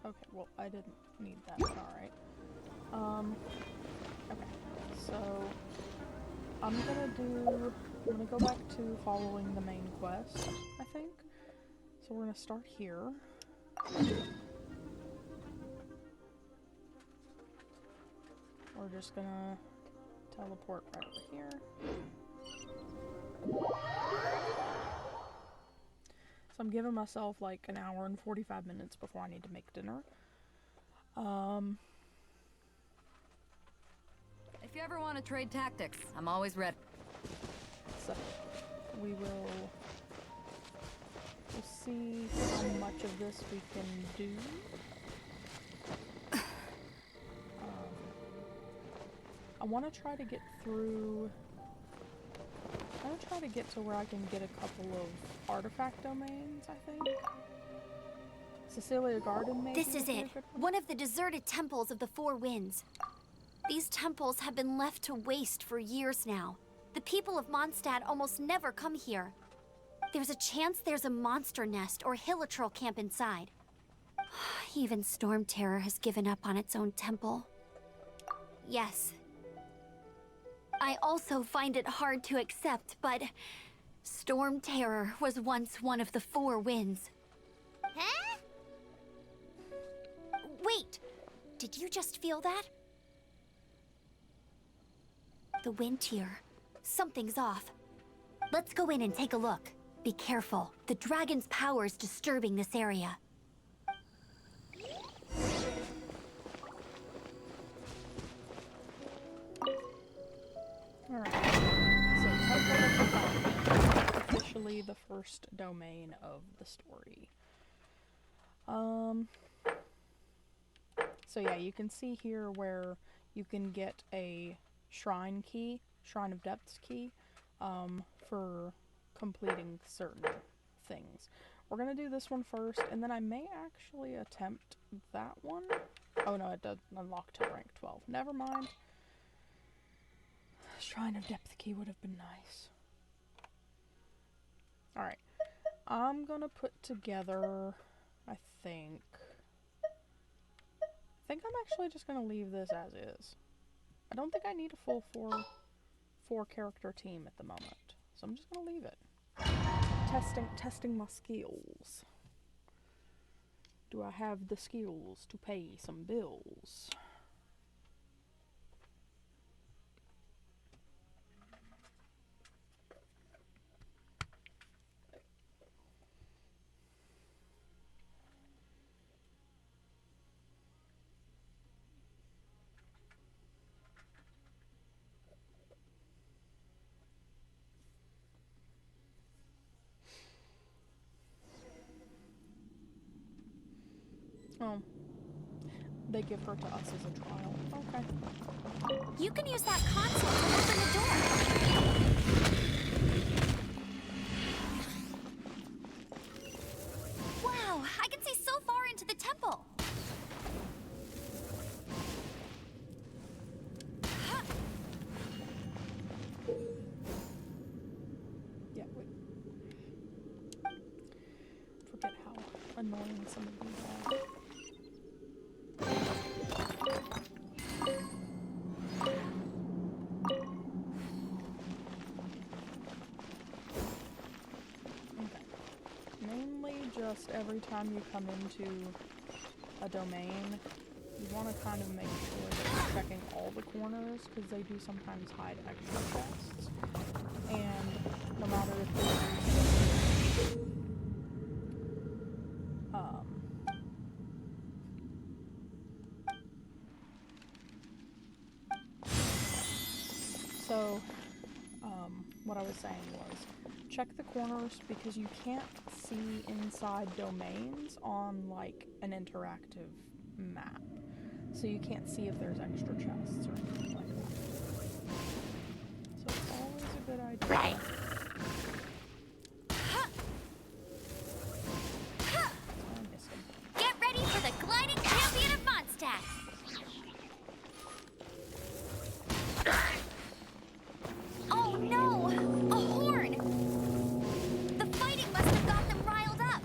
Okay, well, I didn't need that. Alright. Okay. So, I'm gonna go back to following the main quest, I think. So we're gonna start here. We're just gonna teleport right over here. So I'm giving myself like an hour and 45 minutes before I need to make dinner. If you ever want to trade tactics, I'm always ready. So we'll see how much of this we can do. I want to try to get through. I want to try to get to where I can get a couple of artifact domains, I think. Cecilia Garden, maybe? This is it. One of the deserted temples of the Four Winds. These temples have been left to waste for years now. The people of Mondstadt almost never come here. There's a chance there's a monster nest or hilitrol camp inside. Even Storm Terror has given up on its own temple. Yes. I also find it hard to accept, but Storm Terror was once one of the Four Winds. Huh? Wait! Did you just feel that? The wind here. Something's off. Let's go in and take a look. Be careful. The dragon's power is disturbing this area. Alright. So Temple of the Fountain. Officially the first domain of the story. So yeah, you can see here where you can get a shrine key, Shrine of Depths key, for completing certain things. We're gonna do this one first, and then I may actually attempt that one. Oh no, it doesn't unlock till rank 12. Never mind. Shrine of Depth key would have been nice. Alright. I'm gonna put together, I think I'm actually just gonna leave this as is. I don't think I need a full four character team at the moment, so I'm just gonna leave it. Testing my skills. Do I have the skills to pay some bills? Oh, they give her to us as a trial. Okay. You can use that console to open the door. Wow, I can see so far into the temple. Yeah, wait. Forget how annoying some of these are. Just every time you come into a domain, you want to kind of make sure that you're checking all the corners, because they do sometimes hide extra chests. And no matter if you're what I was saying was, check the corners, because you can't see inside domains on like an interactive map. So you can't see if there's extra chests or anything like that. So it's always a good idea. Get ready for the gliding champion of Mondstadt! Oh no! A horn! The fighting must have got them riled up.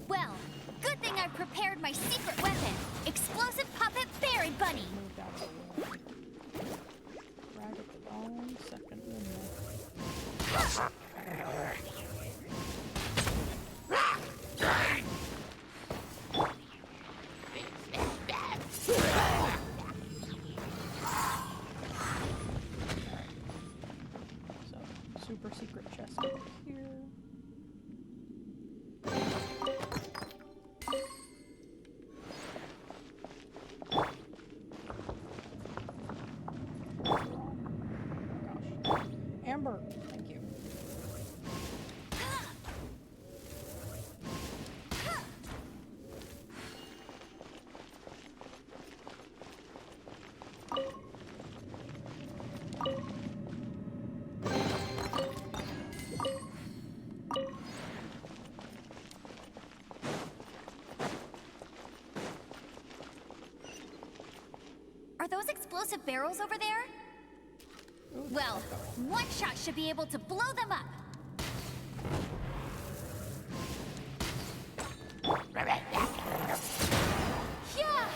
Well, good thing I prepared my remember. Thank you. Are those explosive barrels over there? Ooh, Well, one shot should be able to blow them up. Yeah!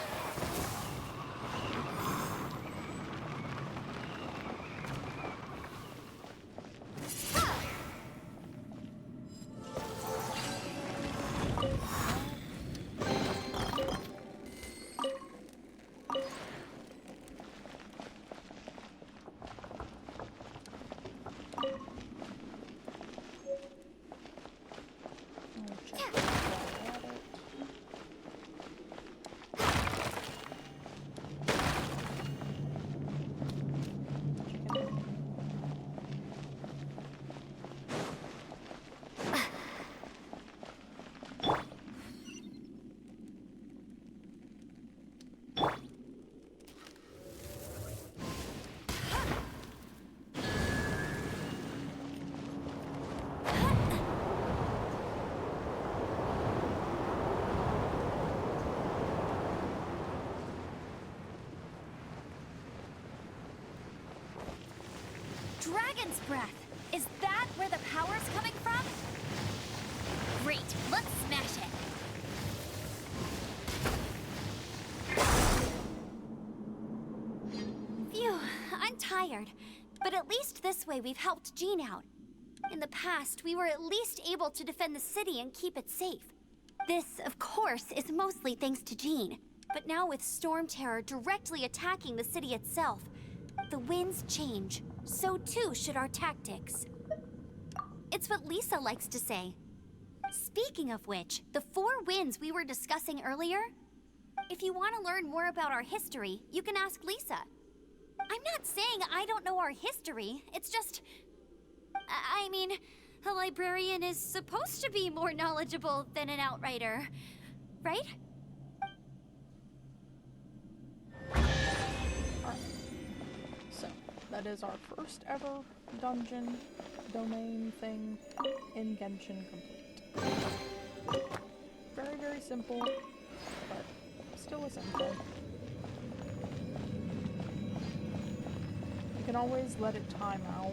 I'll check this while at it. Chicken. Dragon's breath! Is that where the power's coming from? Great, let's smash it! Phew, I'm tired. But at least this way we've helped Jean out. In the past, we were at least able to defend the city and keep it safe. This, of course, is mostly thanks to Jean. But now with Storm Terror directly attacking the city itself, the winds change. So too should our tactics. It's what Lisa likes to say. Speaking of which, the 4 winds we were discussing earlier, if you want to learn more about our history, you can ask Lisa. I'm not saying I don't know our history, it's just... I mean, a librarian is supposed to be more knowledgeable than an outrider, right? Alright. So, that is our first ever dungeon domain thing in Genshin complete. Very, very simple, but still essential. You can always let it time out,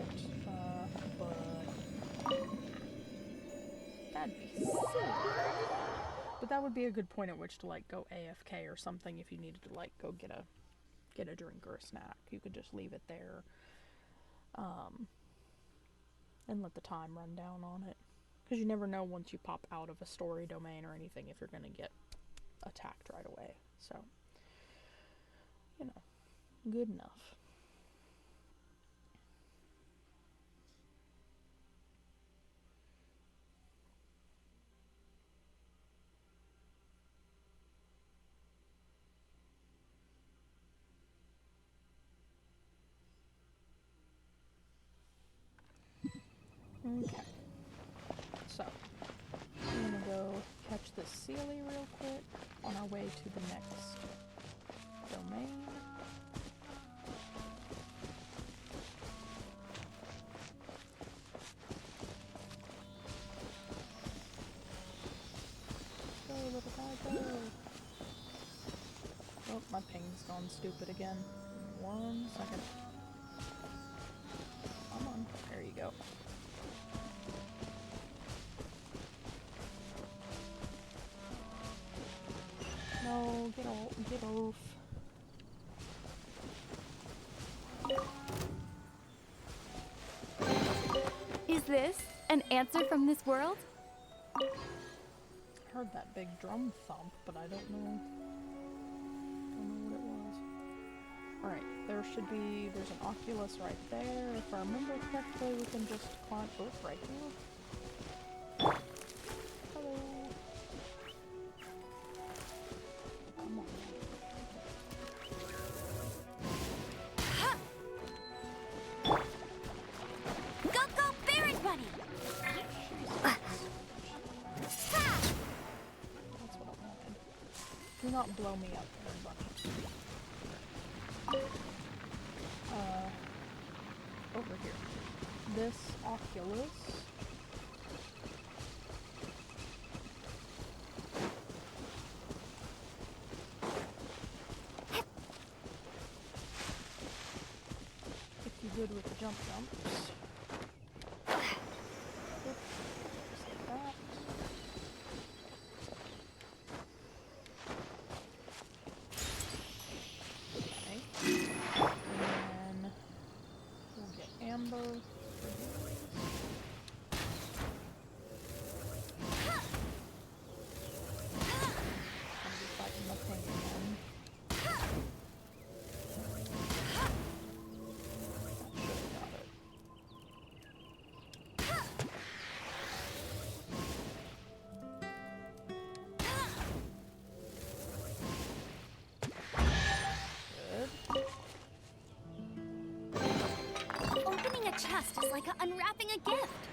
but that'd be silly. But that would be a good point at which to like go AFK or something if you needed to like go get a drink or a snack. You could just leave it there, and let the time run down on it. Because you never know once you pop out of a story domain or anything if you're going to get attacked right away. So, you know, good enough. Okay, so I'm gonna go catch this Sealy real quick on our way to the next domain. Go, little guy, go! Oh, my ping's gone stupid again. 1 second. Come on, there you go. No, get off. Is this an answer from this world? I heard that big drum thump, but I don't know what it was. Alright, there's an Oculus right there. If I remember correctly, we can just climb right here. Hello. Come on. not blow me up, everybody. Over here. This Oculus. If you're good with the jumps. Just like that. Okay. And then we'll get Amber for these. Gonna be fighting the thing again. Opening a chest is like unwrapping a gift.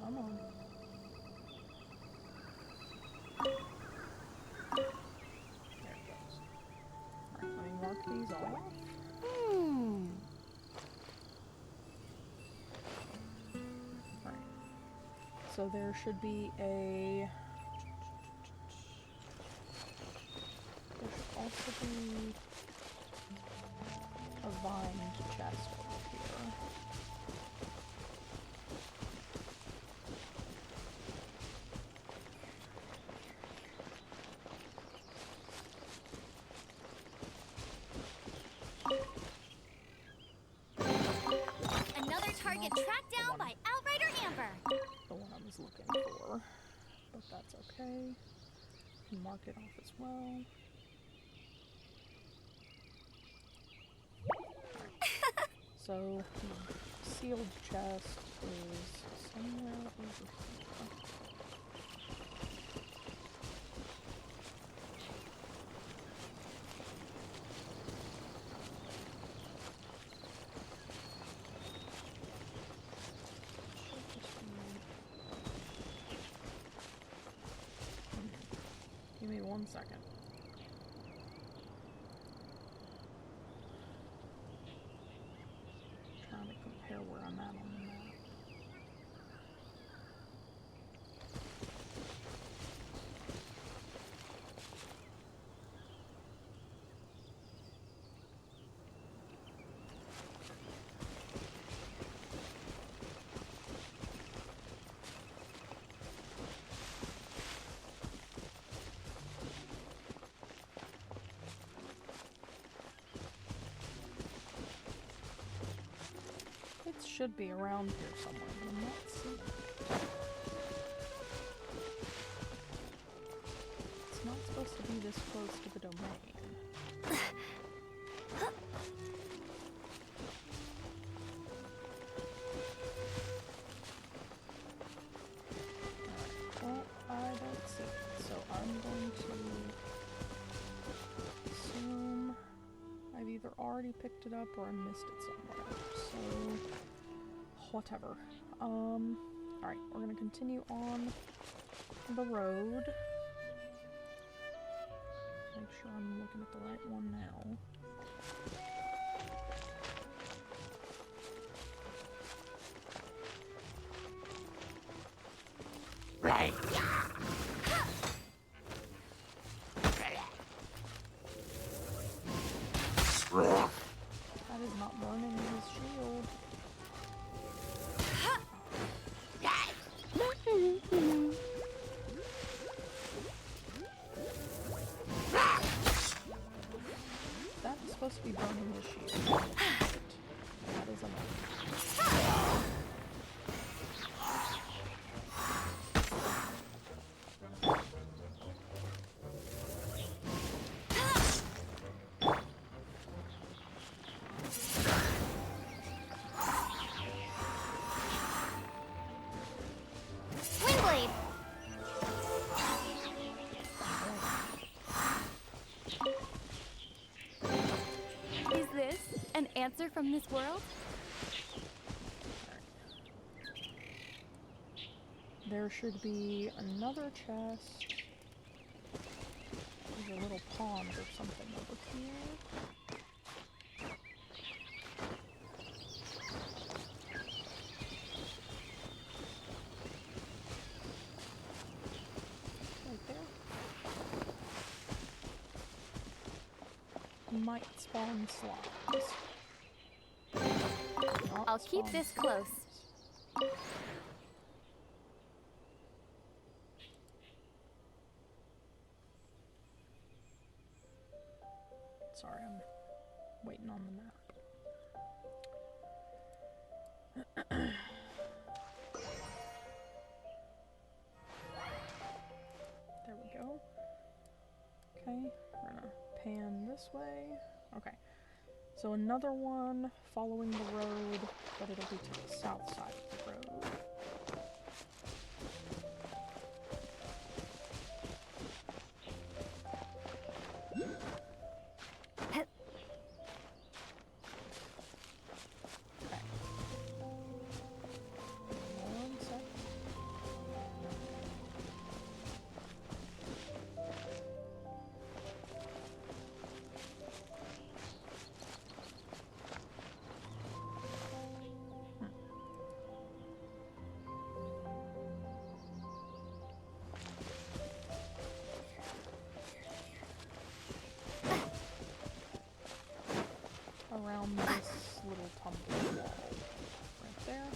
Come on. There it goes. Alright, let me mark these off. Alright. So there should be a... There should also be a vined chest over here. Another target tracked down by Outrider Amber. The one I was looking for. But that's okay. Can mark it off as well. So, the sealed chest is somewhere over here. Should just be... Give me 1 second. Trying to compare where I'm at on the map. It should be around here somewhere, but I'm not seeing it. It's not supposed to be this close to the domain. Alright, well, I don't see it, so I'm going to assume I've either already picked it up or I missed it somewhere, so whatever. Alright, we're gonna continue on the road. Make sure I'm looking at the right one now. Right. That is not burning his shield. That's supposed to be burning his shield. That is enough. Windblade! Is this an answer from this world? there should be another chest. There's a little pond or something over here. Right there. Might spawn slimes. Not I'll keep spawn this close. slimes. Sorry, I'm waiting on the map. There we go. Okay, we're gonna pan this way. Okay, so another one following the road, but it'll be to the south side of the road. Okay. One sec. Around this little tumble wall. Right there.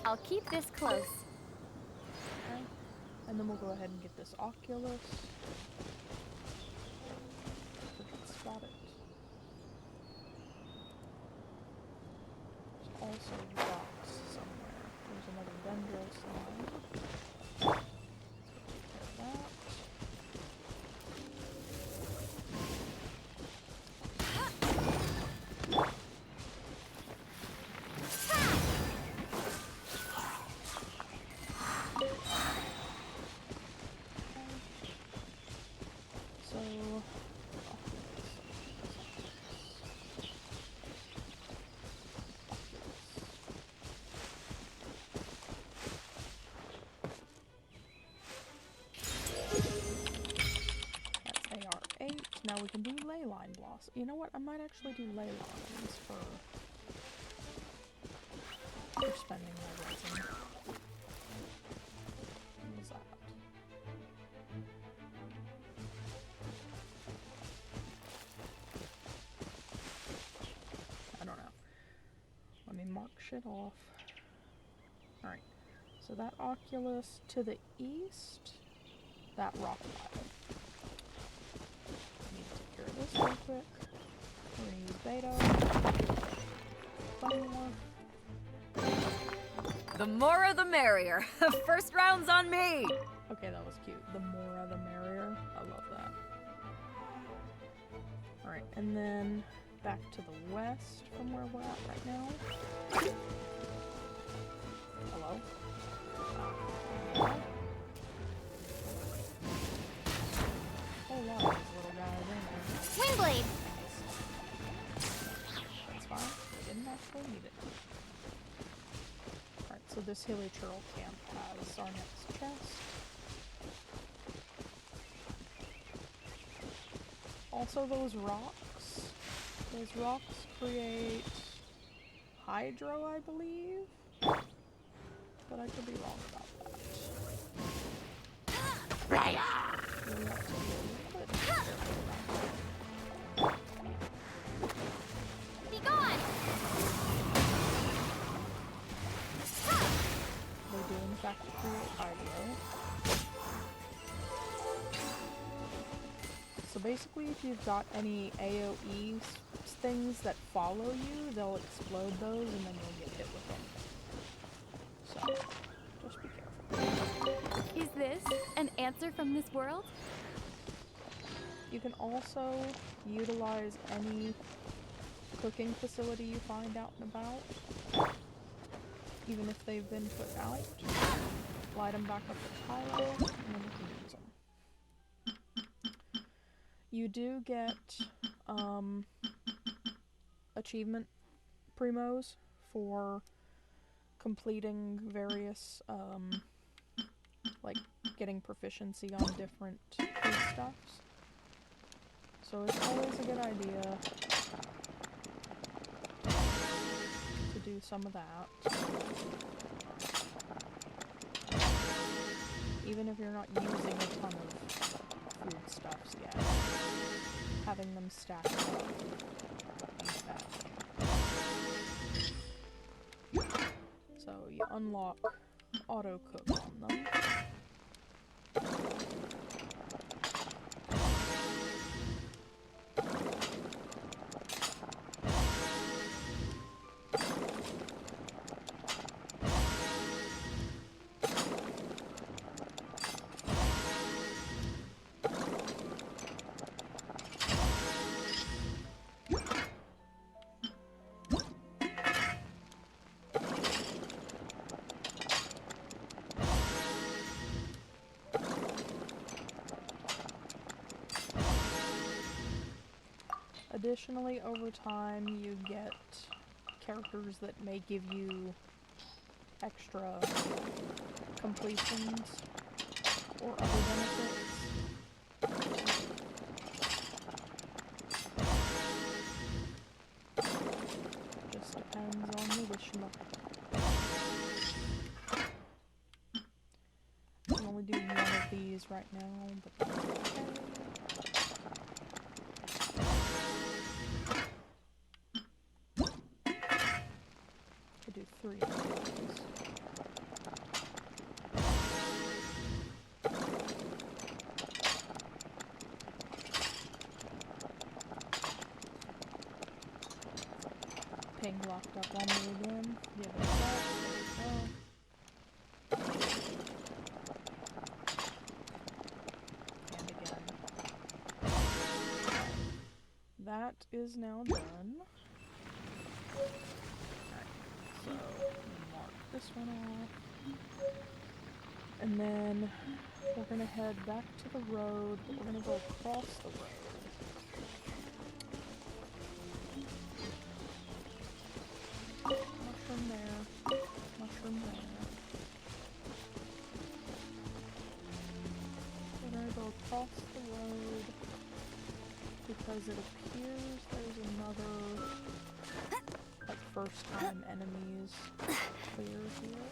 I'll keep this close. Okay. And then we'll go ahead and get this Oculus. If we can spot it. There's also rocks somewhere. There's another dendro slime. Let's go take care of that. So, that's AR8. Now we can do ley line blossom. You know what? I might actually do ley lines for spending my resin. What is that? I don't know. Let me mark shit off. Alright. So that Oculus to the east, that rock pile. I need to take care of this real quick. We're gonna use Beto. One more. The more the merrier. First round's on me. Okay, that was cute. The more the merrier. I love that. Alright, and then back to the west from where we're at right now. Hello? Whole lot of these little guys in there. Windblade! That's fine. We didn't actually need it. Alright, so this hilly churl camp has our next chest. Also those rocks. Those rocks create hydro, I believe. But I could be wrong about that. We'll have to be a little bit careful about that. Be gone! They do in fact create hydro. So basically if you've got any AoE things that follow you, they'll explode those and then you'll get hit with them. So, just be careful. Is this an answer from this world? You can also utilize any cooking facility you find out and about, even if they've been put out. Light them back up with pyro, and then you can use them. You do get achievement primos for completing various, like getting proficiency on different foodstuffs. So it's always a good idea to do some of that. Even if you're not using a ton of foodstuffs yet, having them stacked up ain't a bad thing. So you unlock auto cook on them. Additionally, over time, you get characters that may give you extra completions or other benefits. Just depends on your wish list. I'm only doing one of these right now, but that's okay. Do 3 of these. Ping locked up on me again. Give it a sec. There we go. And again. That is now done. So, mark this one off. And then we're gonna head back to the road, but we're gonna go across the road. Mushroom there. Mushroom there. We're gonna go across the road because it appears there's another like first time enemies clear here.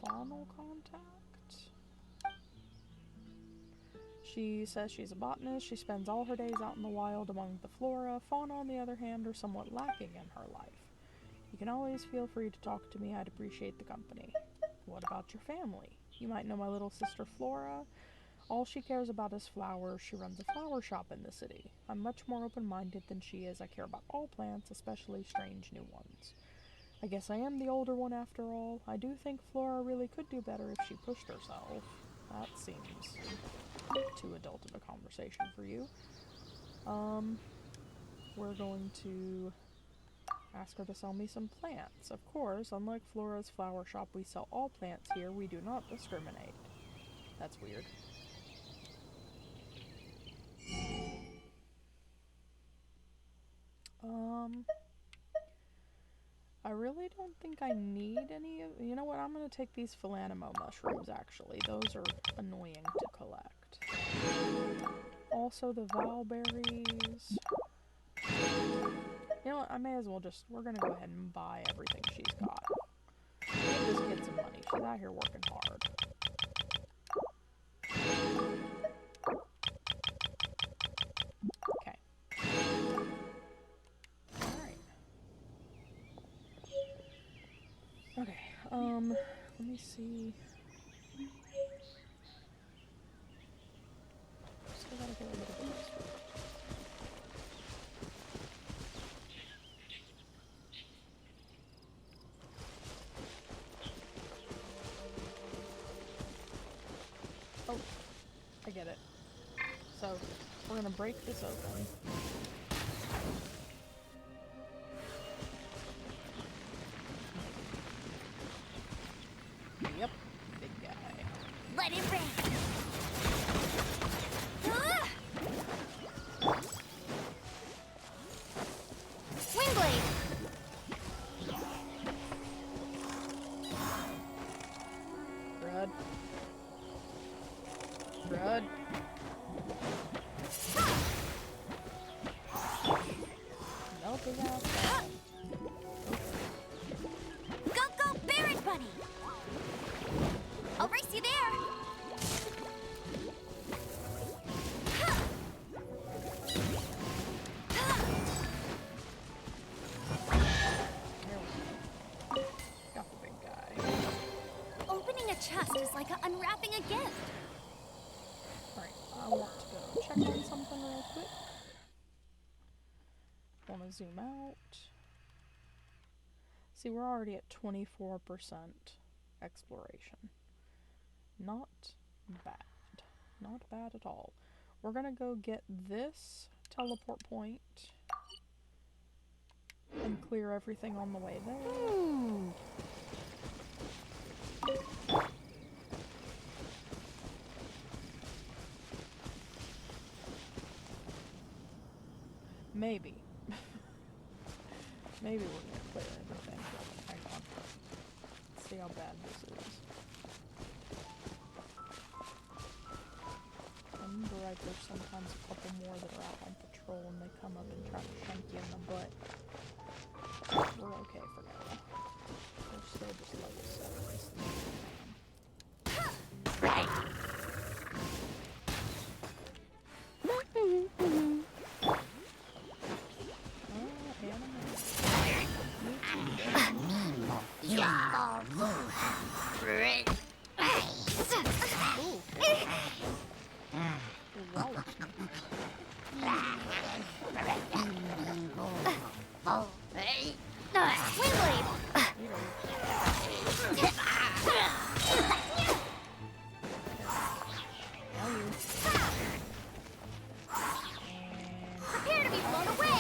Faunal contact. She says she's a botanist. She spends all her days out in the wild among the flora. Fauna, on the other hand, are somewhat lacking in her life. You can always feel free to talk to me. I'd appreciate the company. What about your family? You might know my little sister Flora. All she cares about is flowers. She runs a flower shop in the city. I'm much more open-minded than she is. I care about all plants, especially strange new ones. I guess I am the older one after all. I do think Flora really could do better if she pushed herself. That seems too adult of a conversation for you. We're going to ask her to sell me some plants. Of course, unlike Flora's flower shop, we sell all plants here. We do not discriminate. That's weird. I really don't think I need any of... You know what? I'm going to take these Philanimo mushrooms, actually. Those are annoying to collect. Also, the Valberries. You know what? I may as well just... We're going to go ahead and buy everything she's got. Give this kid some money. She's out here working hard. Okay. Okay, let me see. Still gotta get a little bit of this food. Oh, get it. So, we're gonna break this open. Yep, big guy. Let it rain. Windblade. Crud. Crud. Melt his ass down. Go, go, Barret Bunny! I'll race you there! There we go. Got the big guy. Opening a chest is like unwrapping a gift. Alright, I want to go check on something real quick. Want to zoom out. See, we're already at 24% exploration. Not bad. Not bad at all. We're gonna go get this teleport point and clear everything on the way there. Maybe. Maybe we're gonna clear everything. Hang on. Let's see how bad this is. Remember, right, there's sometimes a couple more that are out on patrol and they come up and try to shank you in the butt. We're okay for now. We're still just level 7. Prepare to be blown away!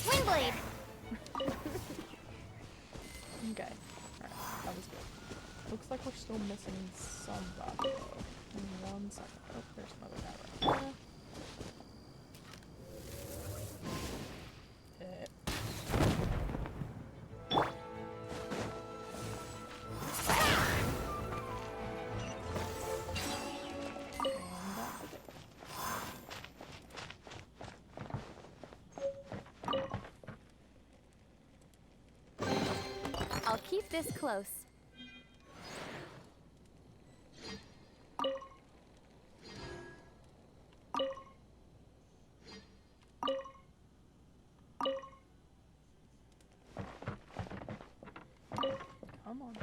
Windblade! Okay. Alright, that was good. Looks like we're still missing somebody though. In 1 second. Oh, there's another guy right there. I'll keep this close. Come on.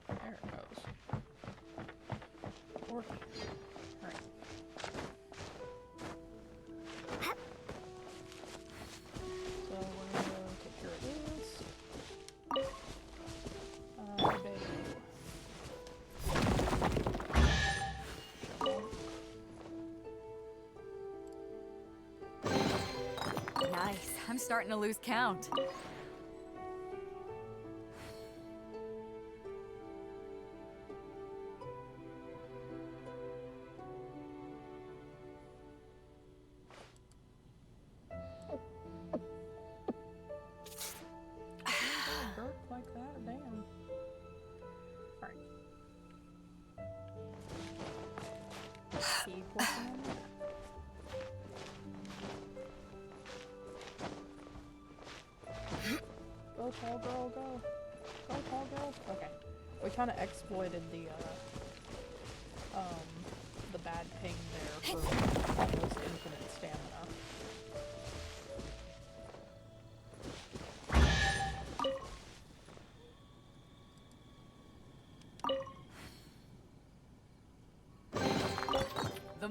There it goes. Alright. So we're gonna go take care of this. Nice. I'm starting to lose count. Burp like that? Damn. Alright. See portion on that. Go, tall girl, go. Go, tall girl. Okay. We kind of exploited the bad ping there for almost infinite stamina.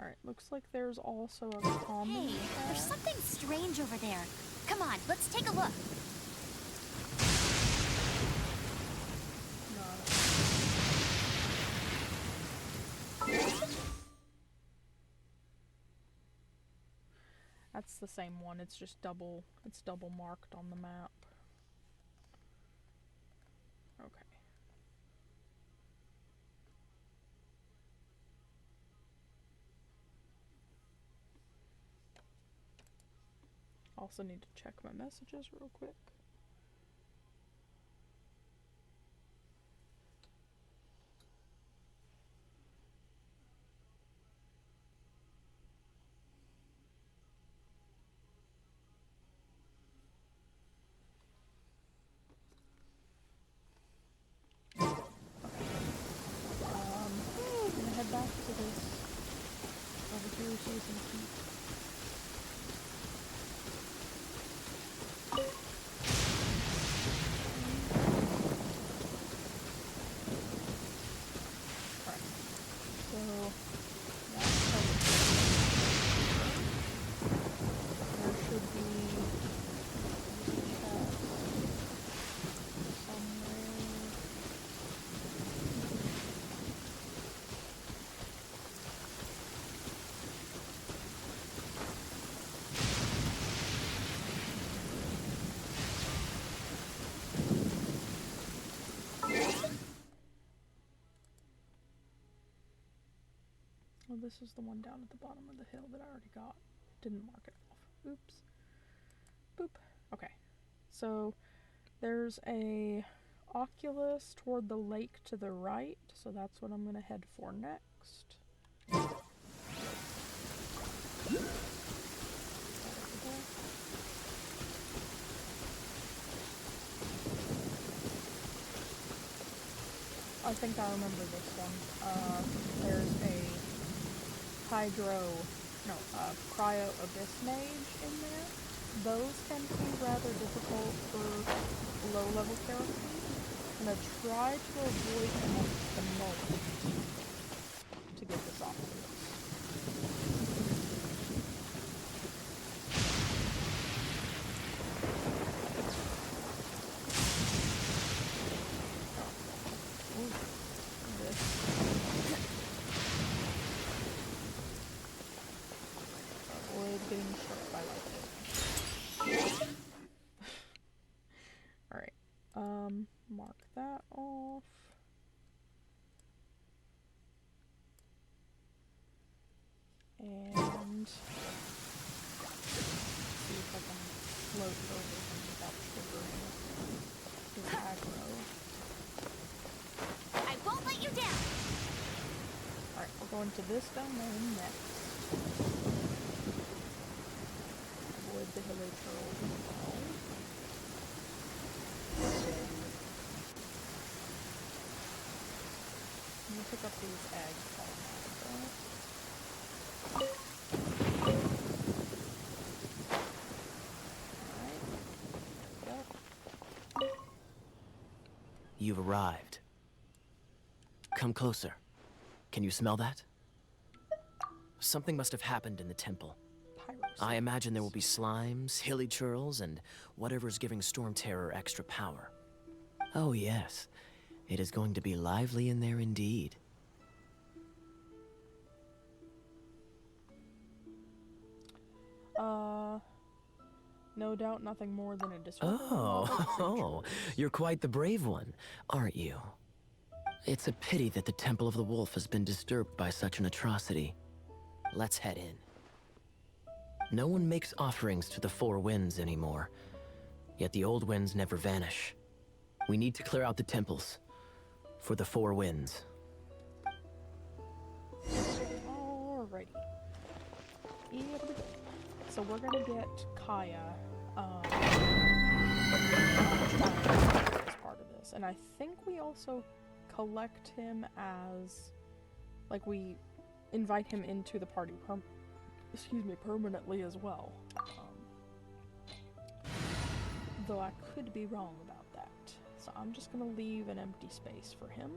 Alright, looks like there's also a common Hey, there's cat. something strange over there. Come on, let's take a look. That's the same one, it's just double marked on the map. Okay. Also need to check my messages real quick. I'm gonna head back to this over here so we can keep. Alright, so that's there should be a chest somewhere. Well, this is the one down at the bottom of the hill that I already got. Didn't mark it off. Oops. Boop. Okay. So there's a oculus toward the lake to the right, so that's what I'm gonna head for next. I think I remember this one. There's a cryo abyss mage in there. Those tend to be rather difficult for low-level characters. I'm gonna try to avoid them at the moment to get this off of this. Avoid getting struck by lightning. Alright, mark that off. And see if I can float over him without triggering his aggro. I won't let you down! Alright, we're going to this domain next. Avoid the hilly turtles as well. I'm gonna pick up these eggs automatically. Alright. Yep. You've arrived. Come closer. Can you smell that? Something must have happened in the temple. I imagine there will be slimes, hilly churls, and whatever's giving Storm Terror extra power. Oh yes, it is going to be lively in there indeed. No doubt nothing more than a disorder. Oh, you're quite the brave one, aren't you? It's a pity that the Temple of the Wolf has been disturbed by such an atrocity. Let's head in. No one makes offerings to the Four Winds anymore, yet the old winds never vanish. We need to clear out the temples for the Four Winds. Alrighty. So we're gonna get Kaya as part of this, and I think we also collect him as, like, we invite him into the party permanently as well. Though I could be wrong about that. So I'm just gonna leave an empty space for him.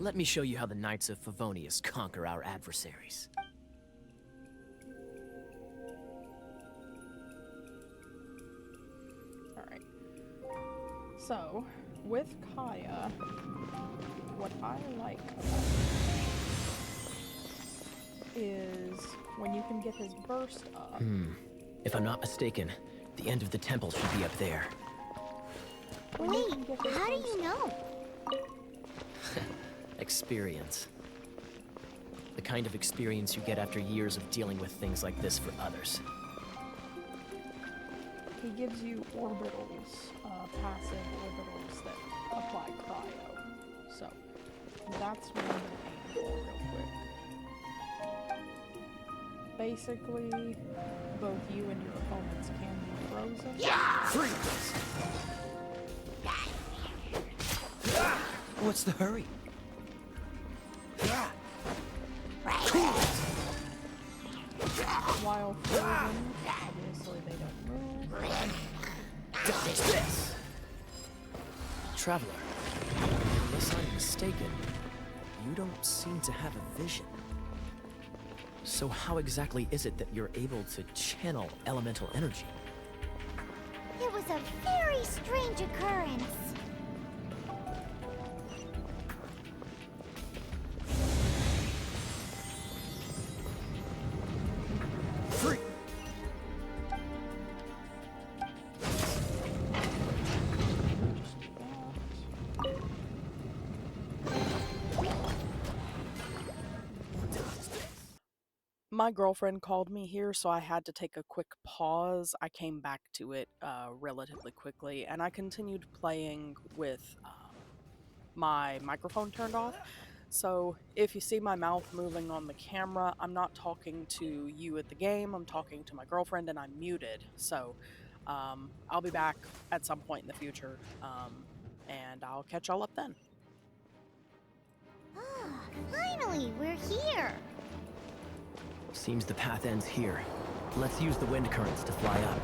Let me show you how the Knights of Favonius conquer our adversaries. Alright. So, with Kaya, what I like about him is when you can get his burst up. If I'm not mistaken, the end of the temple should be up there. Wait, how do you know? Experience. The kind of experience you get after years of dealing with things like this for others. He gives you orbitals, passive orbitals that apply cryo. So, that's what I'm going to aim for real quick. Basically, both you and your opponents can be frozen. Yeah! Freeze! What's the hurry? While frozen, obviously they don't move. Dodge this! Traveler, unless I'm mistaken, you don't seem to have a vision. So how exactly is it that you're able to channel elemental energy? It was a very strange occurrence. Free! My girlfriend called me here, so I had to take a quick pause. I came back to it relatively quickly, and I continued playing with my microphone turned off. So if you see my mouth moving on the camera, I'm not talking to you at the game, I'm talking to my girlfriend, and I'm muted. So I'll be back at some point in the future, and I'll catch y'all up then. Ah, finally, we're here. Seems the path ends here. Let's use the wind currents to fly up.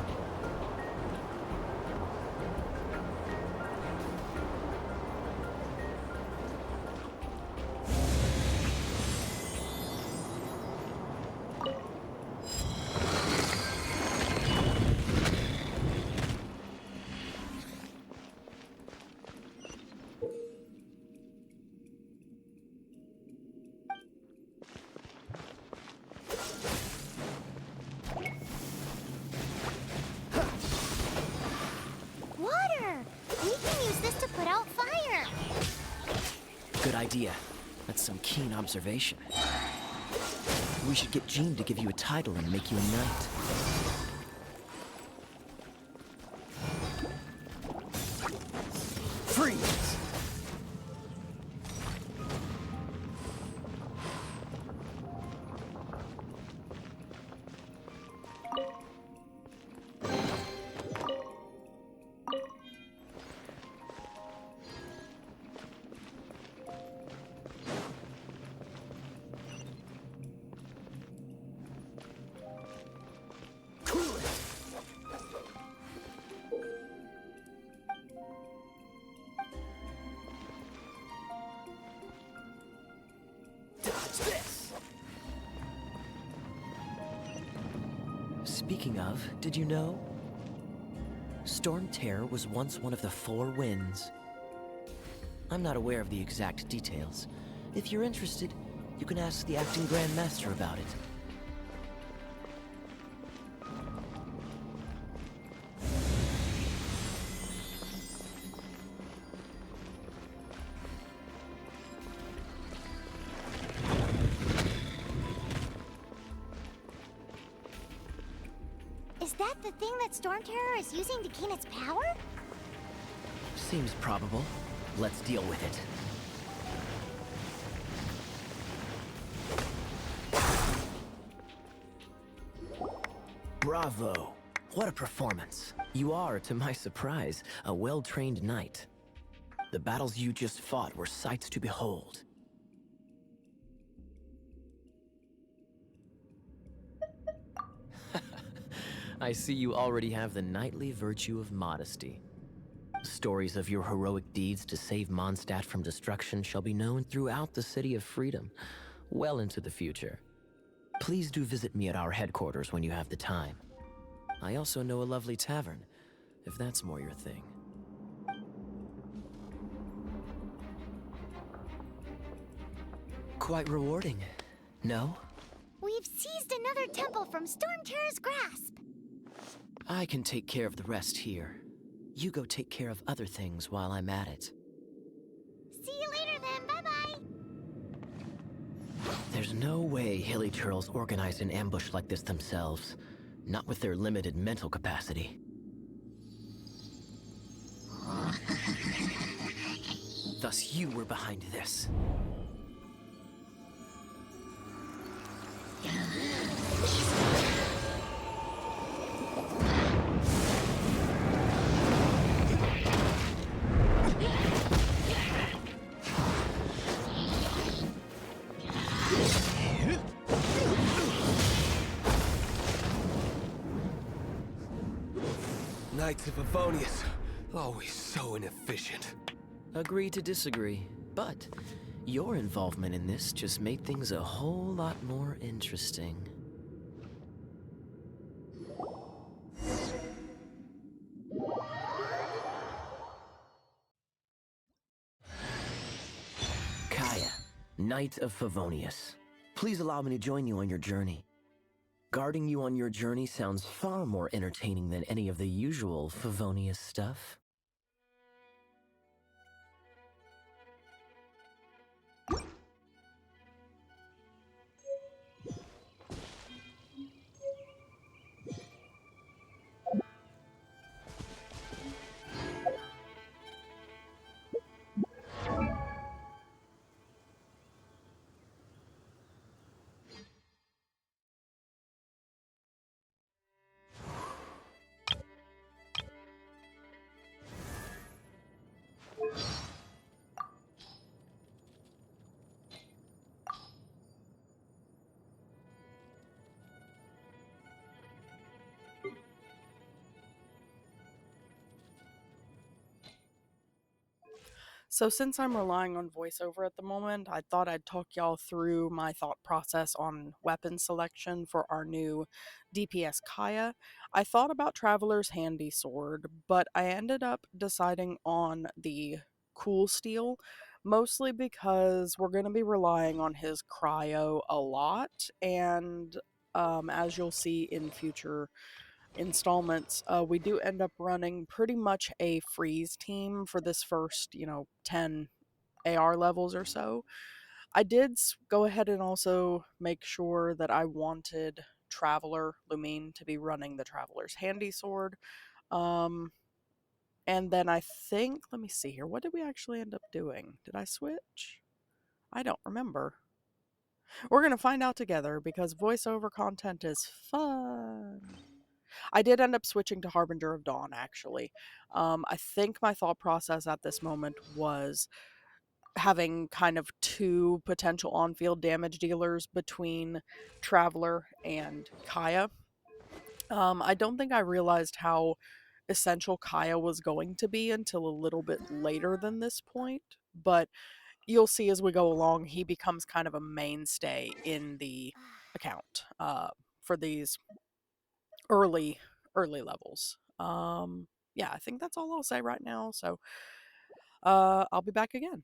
Water! We can use this to put out fire. Good idea. That's some keen observation. We should get Jean to give you a title and make you a knight. Freeze! Speaking of, did you know? Storm Terror was once one of the Four Winds. I'm not aware of the exact details. If you're interested, you can ask the acting Grand Master about it. Is that the thing that Storm Terror is using to gain its power? Seems probable. Let's deal with it. Bravo! What a performance. You are, to my surprise, a well-trained knight. The battles you just fought were sights to behold. I see you already have the knightly virtue of modesty. Stories of your heroic deeds to save Mondstadt from destruction shall be known throughout the City of Freedom, well into the future. Please do visit me at our headquarters when you have the time. I also know a lovely tavern, if that's more your thing. Quite rewarding, no? We've seized another temple from Stormterror's grasp. I can take care of the rest here. You go take care of other things while I'm at it. See you later then, bye-bye. There's no way Hilly Churls organized an ambush like this themselves. Not with their limited mental capacity. Thus you were behind this. Knights of Favonius, always so inefficient. Agree to disagree, but your involvement in this just made things a whole lot more interesting. Kaya, Knight of Favonius. Please allow me to join you on your journey. Guarding you on your journey sounds far more entertaining than any of the usual Favonius stuff. So since I'm relying on voiceover at the moment, I thought I'd talk y'all through my thought process on weapon selection for our new DPS Kaya. I thought about Traveler's Handy Sword, but I ended up deciding on the Cool Steel, mostly because we're going to be relying on his cryo a lot, and as you'll see in future installments, we do end up running pretty much a freeze team for this first, 10 AR levels or so. I did go ahead and also make sure that I wanted Traveler Lumine to be running the Traveler's Handy Sword. And then I think, let me see here, what did we actually end up doing? Did I switch? I don't remember. We're going to find out together because voiceover content is fun. I did end up switching to Harbinger of Dawn, actually. I think my thought process at this moment was having kind of two potential on-field damage dealers between Traveler and Kaya. I don't think I realized how essential Kaya was going to be until a little bit later than this point, but you'll see as we go along, he becomes kind of a mainstay in the account for these early levels. Yeah, I think that's all I'll say right now. So I'll be back again.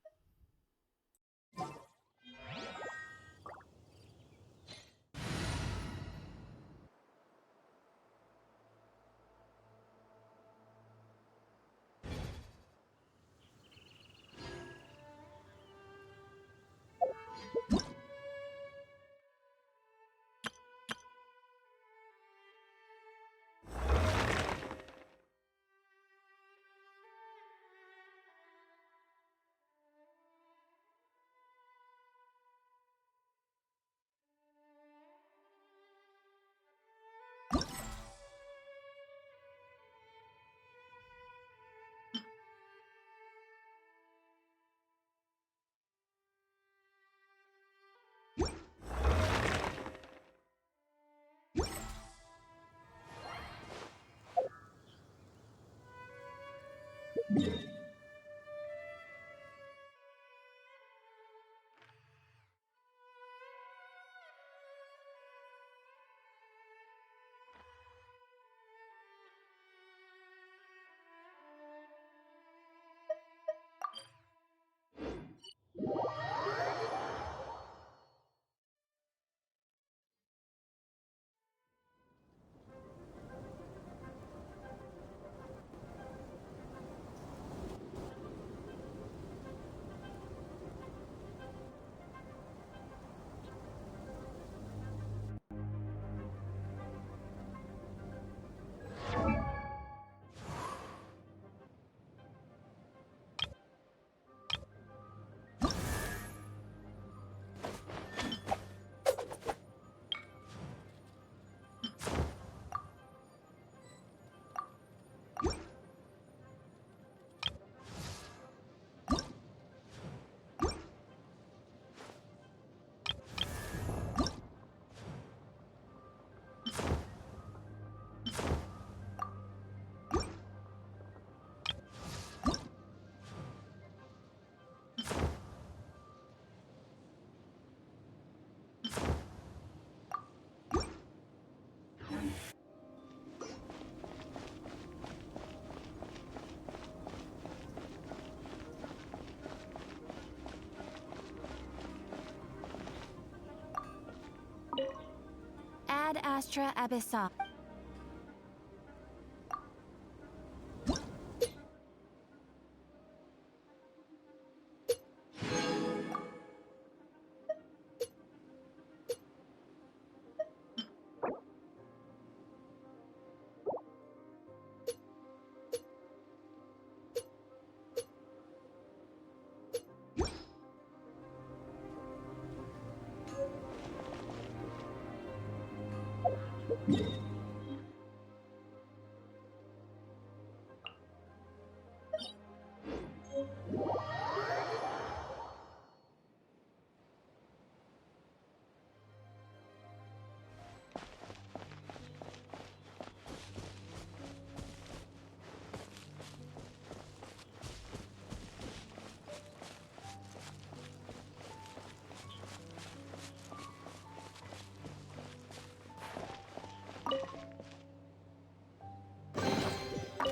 Astra Abyssal.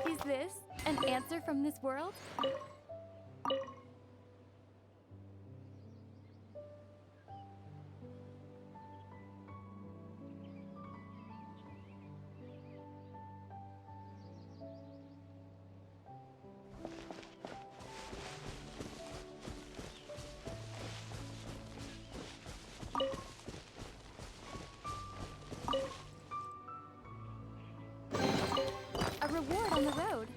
Is this an answer from this world? A reward on the road.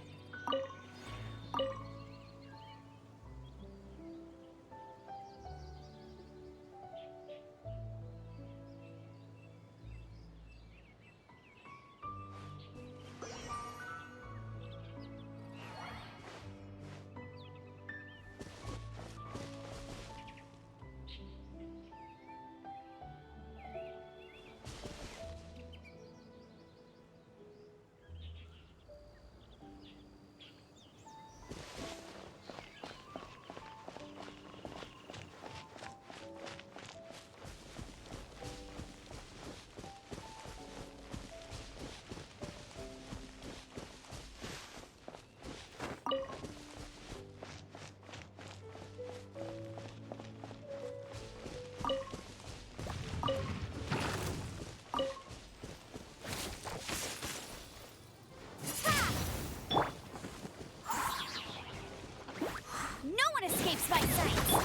No one escapes my sight!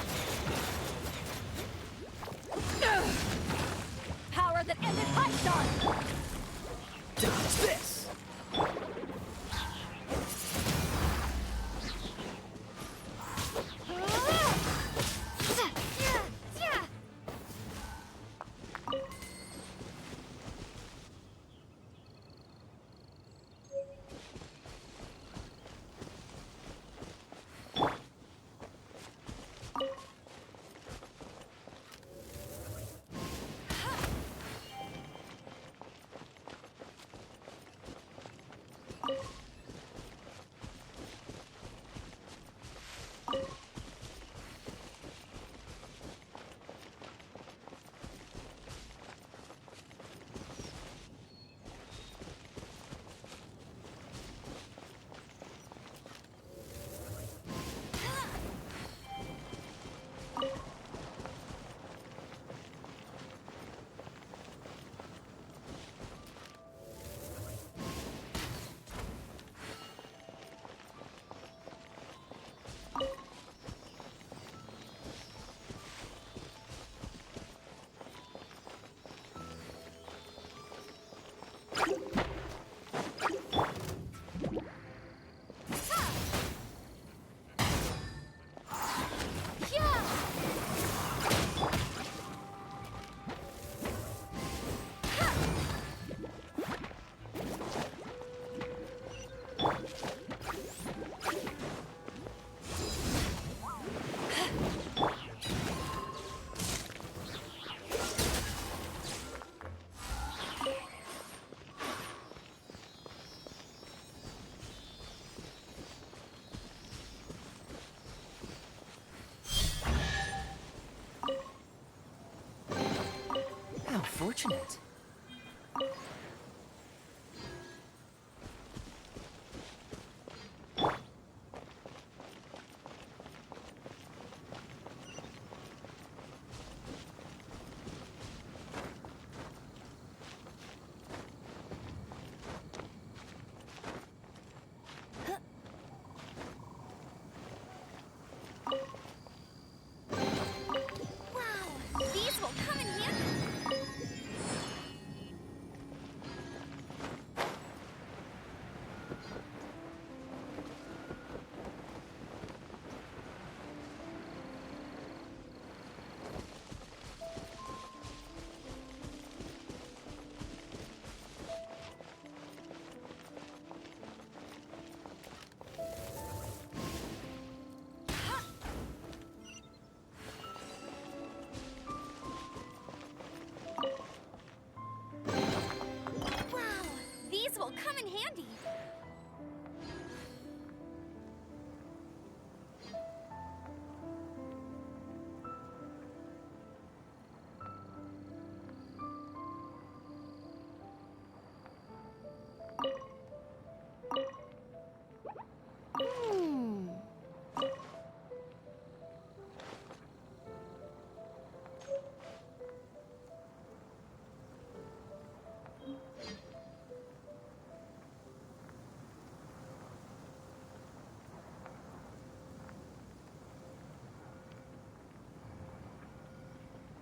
Power that ended Python! Dodge this! How fortunate.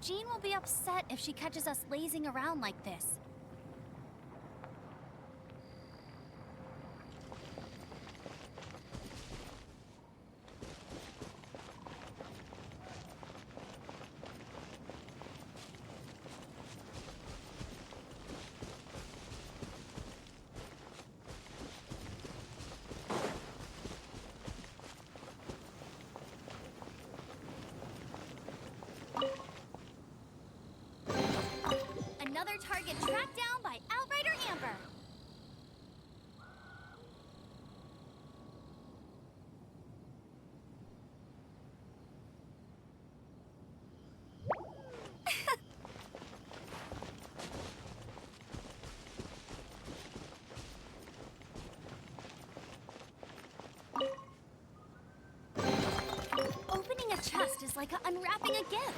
Jean will be upset if she catches us lazing around like this. Another target tracked down by Outrider Amber. Opening a chest is like unwrapping a gift.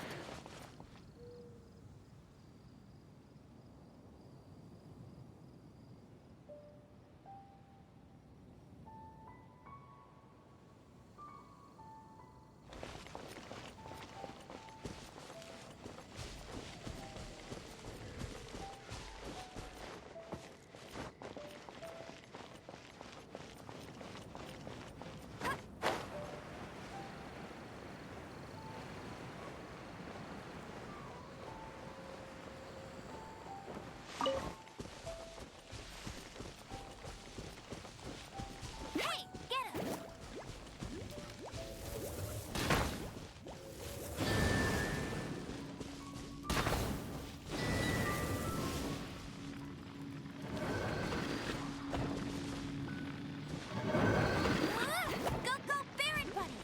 Hey, get him! Go, Baron Buddy!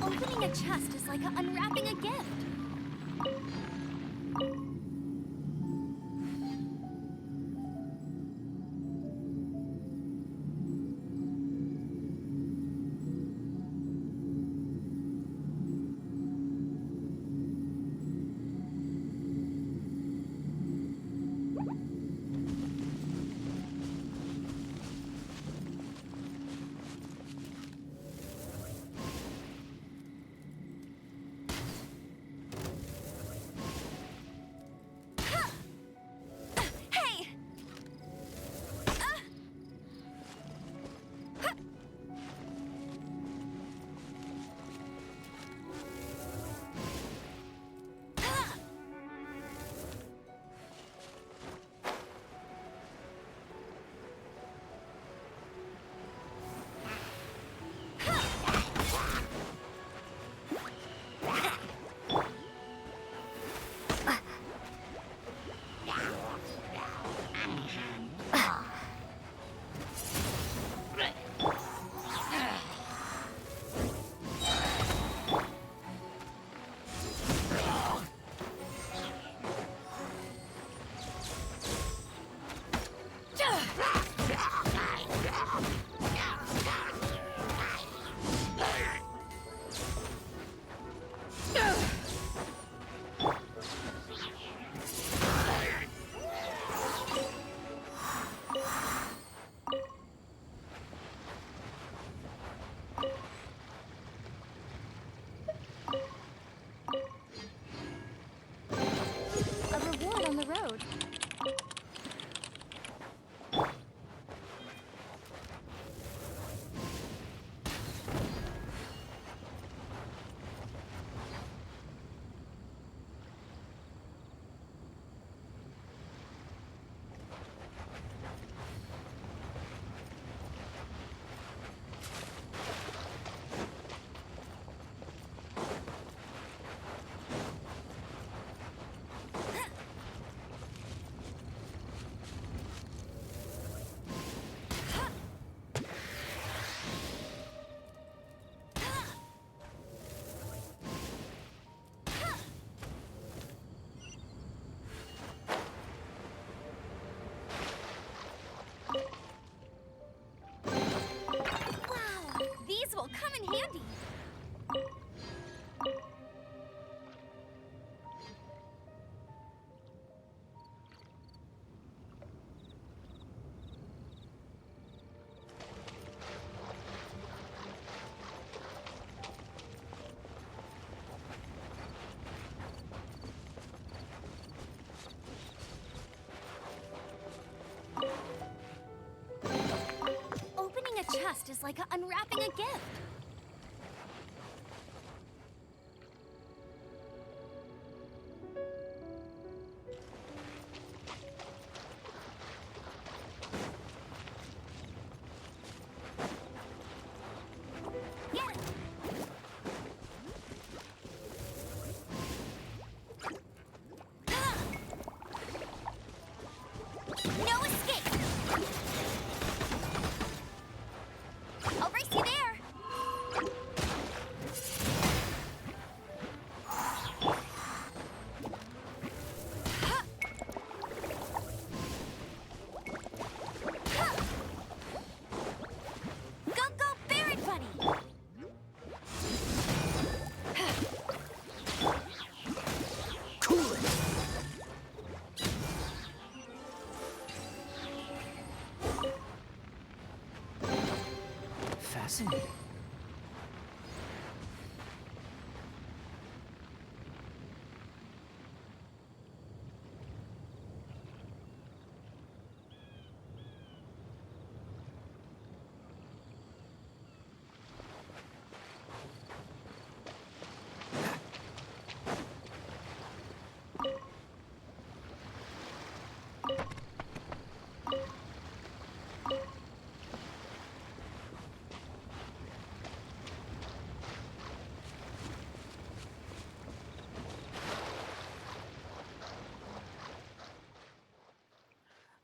Opening a chest is like unwrapping a gift. is like unwrapping a gift. No escape! I'll race you there! Go, go, Barret Bunny! Fascinating.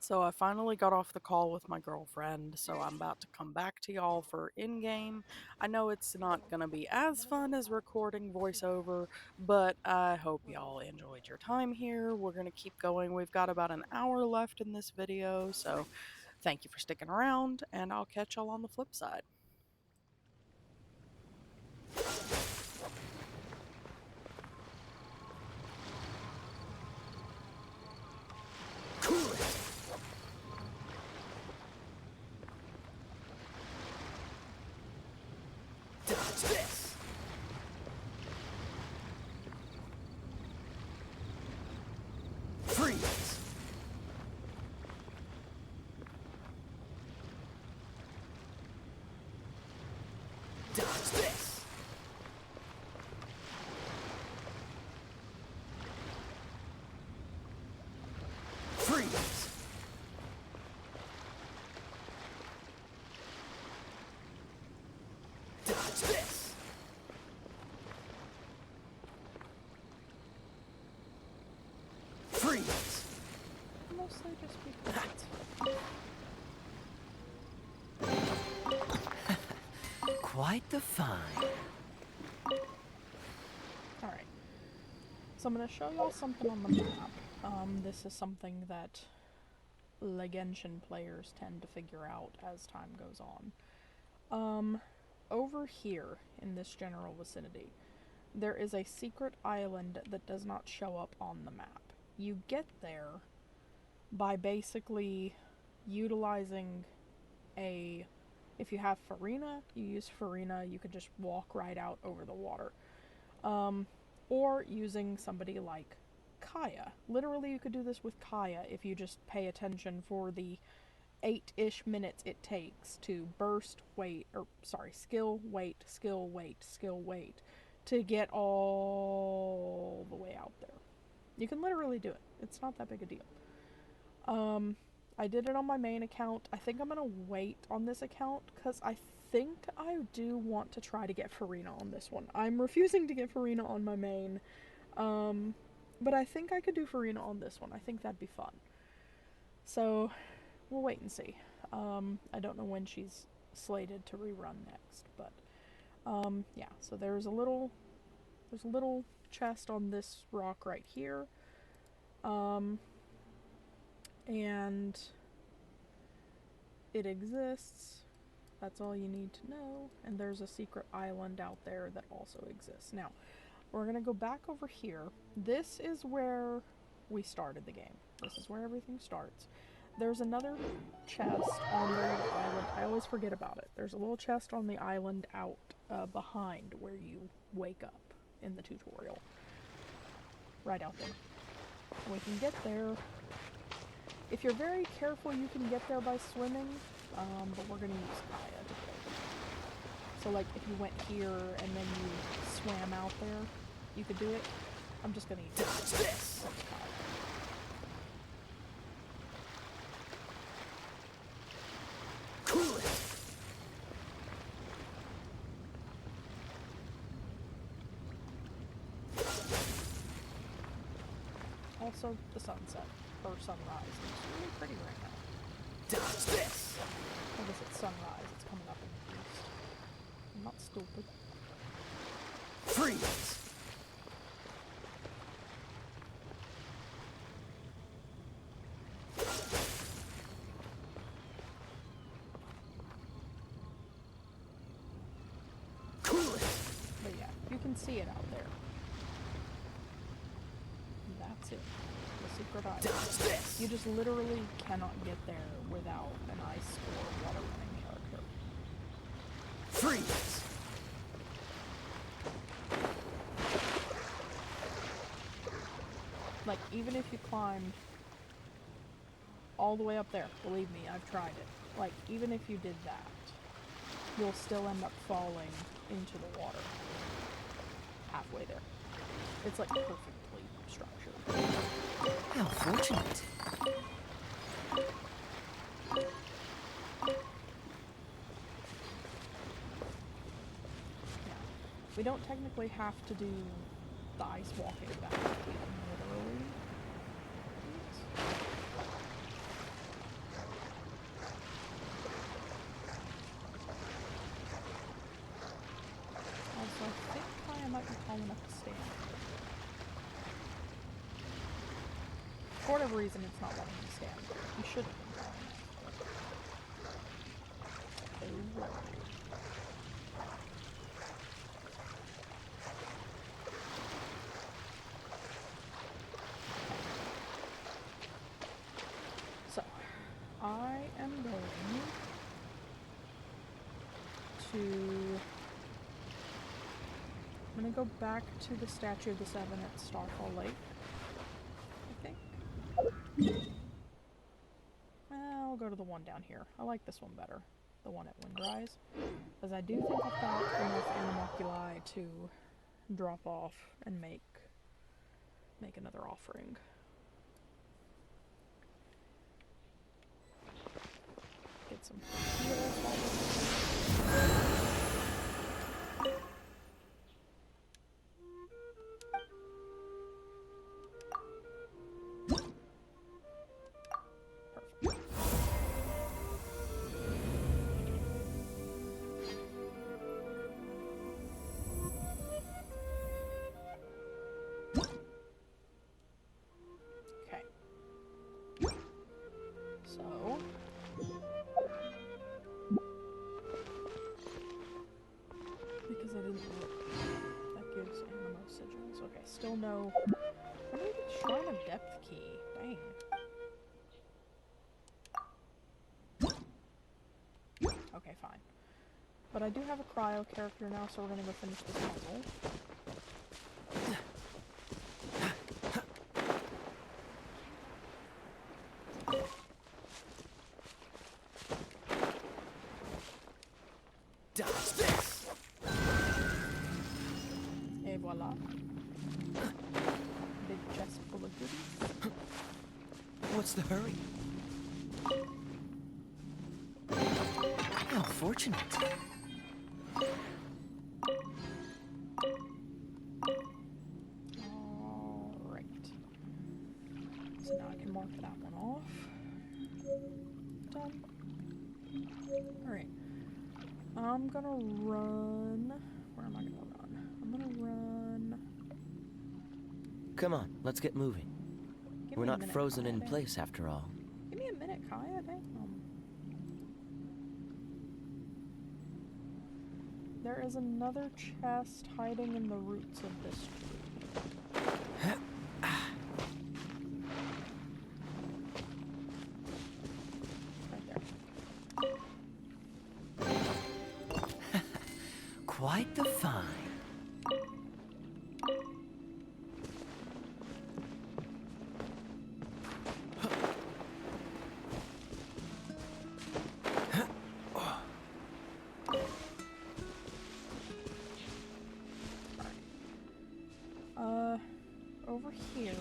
So I finally got off the call with my girlfriend, so I'm about to come back to y'all for in-game. I know it's not going to be as fun as recording voiceover, but I hope y'all enjoyed your time here. We're going to keep going. We've got about an hour left in this video, so thank you for sticking around, and I'll catch y'all on the flip side. Dodge this! Freeze! Dodge this! Freeze! Dodge this! Freeze! Mostly just because it's Quite the find. Alright, so I'm going to show y'all something on the map. This is something that Genshin players tend to figure out as time goes on. Over here in this general vicinity, there is a secret island that does not show up on the map. You get there by basically utilizing if you have Farina, you use Farina, you could just walk right out over the water. Or using somebody like Kaya. Literally, you could do this with Kaya if you just pay attention for the 8-ish minutes it takes to burst, skill, wait, skill, wait, skill, wait, to get all the way out there. You can literally do it. It's not that big a deal. I did it on my main account. I think I'm gonna wait on this account because I think I do want to try to get Farina on this one. I'm refusing to get Farina on my main, but I think I could do Farina on this one. I think that'd be fun. So we'll wait and see. I don't know when she's slated to rerun next, but yeah. So there's a little chest on this rock right here, and it exists. That's all you need to know. And there's a secret island out there that also exists. Now, we're gonna go back over here. This is where we started the game. This is where everything starts. There's another chest on the little island. I always forget about it. There's a little chest on the island out behind where you wake up in the tutorial. Right out there. And we can get there. If you're very careful, you can get there by swimming, but we're going to use Kaya to go. So like if you went here and then you swam out there, you could do it. I'm just gonna use this. Cool it. Also, the sunset, or sunrise, it's really pretty right now. Dodge this. I guess it's sunrise, it's coming up in the east. I'm not stupid. Freeze. Cool it. But yeah, you can see it out there. And that's it. The secret island. Dodge this. You just literally cannot get there without an ice or water running character. Freeze. Like, even if you climbed all the way up there, believe me, I've tried it. Like, even if you did that, you'll still end up falling into the water. Halfway there. It's like perfectly structured. How fortunate. Yeah. We don't technically have to do the ice walking back, literally. Also, I think I might be tall enough to stand. For whatever reason, it's not letting me stand. You should have been tall enough. Oh, well. So, I am going to... I'm gonna go back to the Statue of the Seven at Starfall Lake, I think. I'll go to the one down here. I like this one better, the one at Windrise, because I do think I've got enough animalculi to drop off and make another offering. Get some heals. So, because I didn't look, that gives animal sigils. Okay, still no. When do we get Shrine of Depth key? Dang. Okay, fine. But I do have a cryo character now, so we're gonna go finish this puzzle. Dodge this. Et voila. Big chest full of goodies. What's the hurry? How fortunate. Alright. So now I can mark that one off. Done. Alright. I'm gonna run. Where am I gonna run? I'm gonna run. Come on, let's get moving. Give We're me a not minute, frozen Kaya, in dang. place after all. Give me a minute, Kaya. Dang. There is another chest hiding in the roots of this tree. Right there. Quite the find. Over here,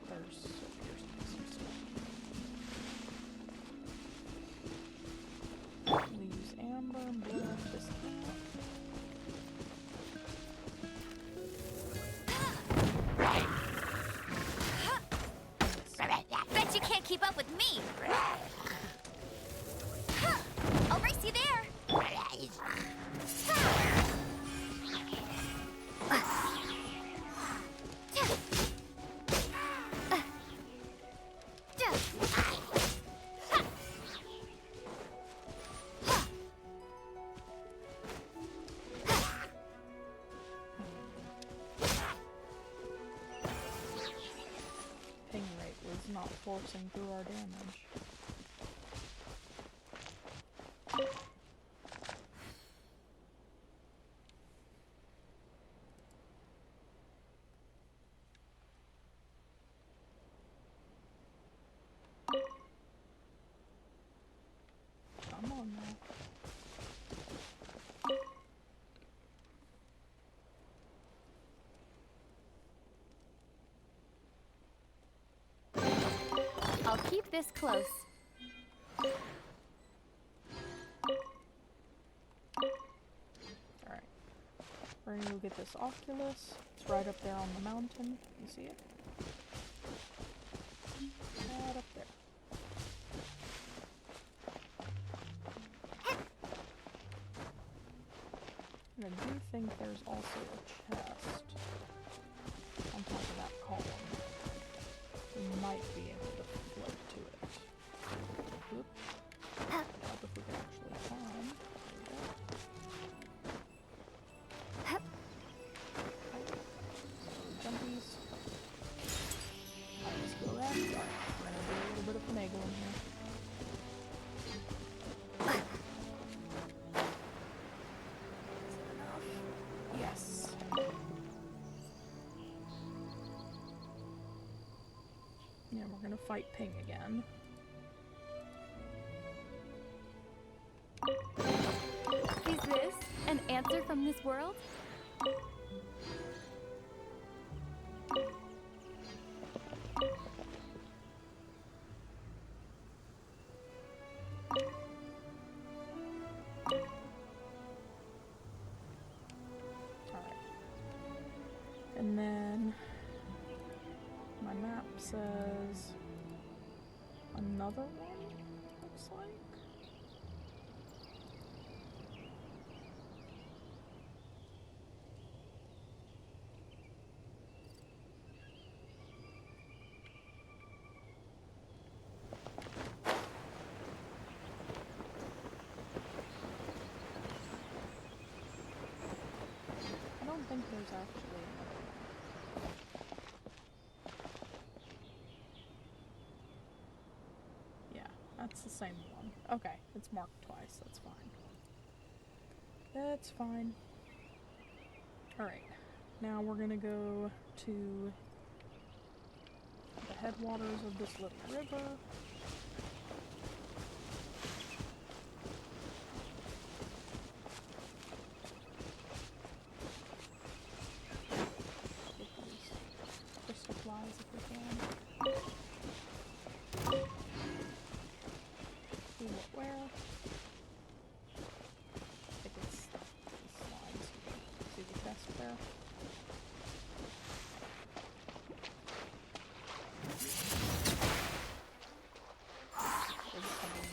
there's some stuff. We'll use amber and blow off this Bet you can't keep up with me! I'll race you there! ping rate was not forcing through our damage. Come on now. I'll keep this close. Alright. We're gonna go get this Oculus. It's right up there on the mountain. You see it? Right up there. And I do think there's also a chest on top of that column. We might be able to float to it. Oop. I doubt if we can actually climb. There we go. Jumpies. Let's go left. Alright, we're gonna do a little bit of finagling here. Yes. Yeah, we're gonna fight Ping again. Is this an answer from this world? Alright. And then my map says another one, looks like. I don't think there's actually another one. Yeah, that's the same one. Okay, it's marked twice, that's fine. That's fine. Alright, now we're gonna go to the headwaters of this little river. Get these crystal flies if we can. See what where. I think it's these slides here. See the chest there? There's something.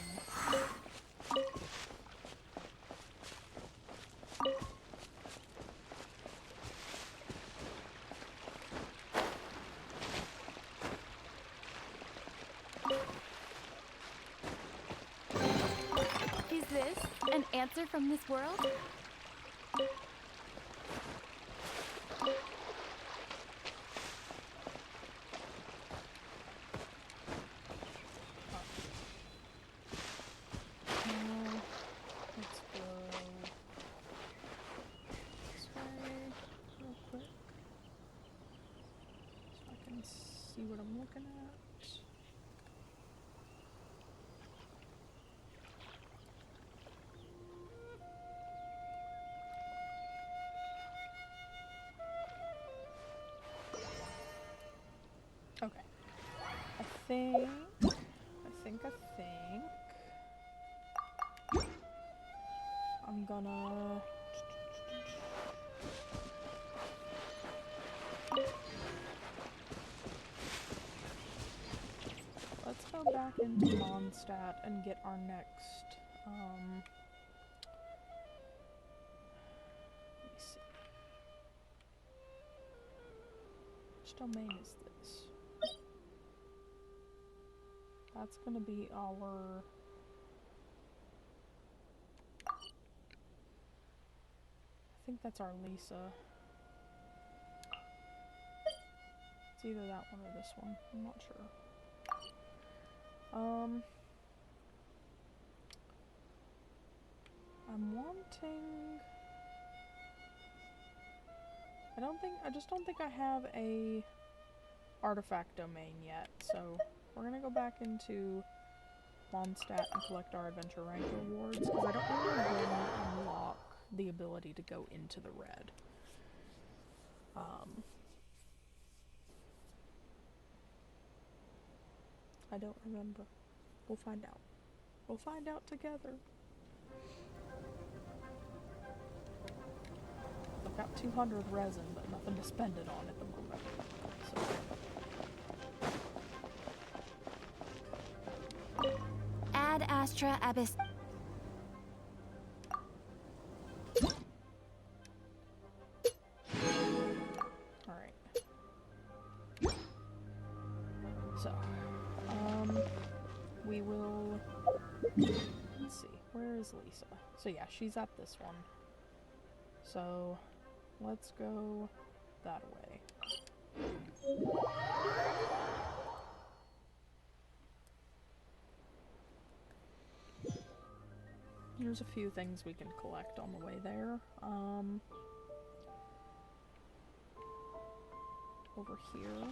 Is this an answer from this world? Let's go this way real quick so I can see what I'm looking at. think. I'm gonna. Let's go back into Mondstadt and get our next. Let me see. Which domain is this? That's gonna be our. I think that's our Lisa. It's either that one or this one. I'm not sure. I'm wanting. I just don't think I have a artifact domain yet, so we're gonna go back into Mondstadt and collect our adventure rank rewards, because I don't remember when we unlock the ability to go into the red. I don't remember. We'll find out. We'll find out together. I've got 200 resin, but nothing to spend it on at the moment. So. Ad Astra Abyss. Alright. So, we will. Let's see. Where is Lisa? So, yeah, she's at this one. So, let's go that way. There's a few things we can collect on the way there. Over here,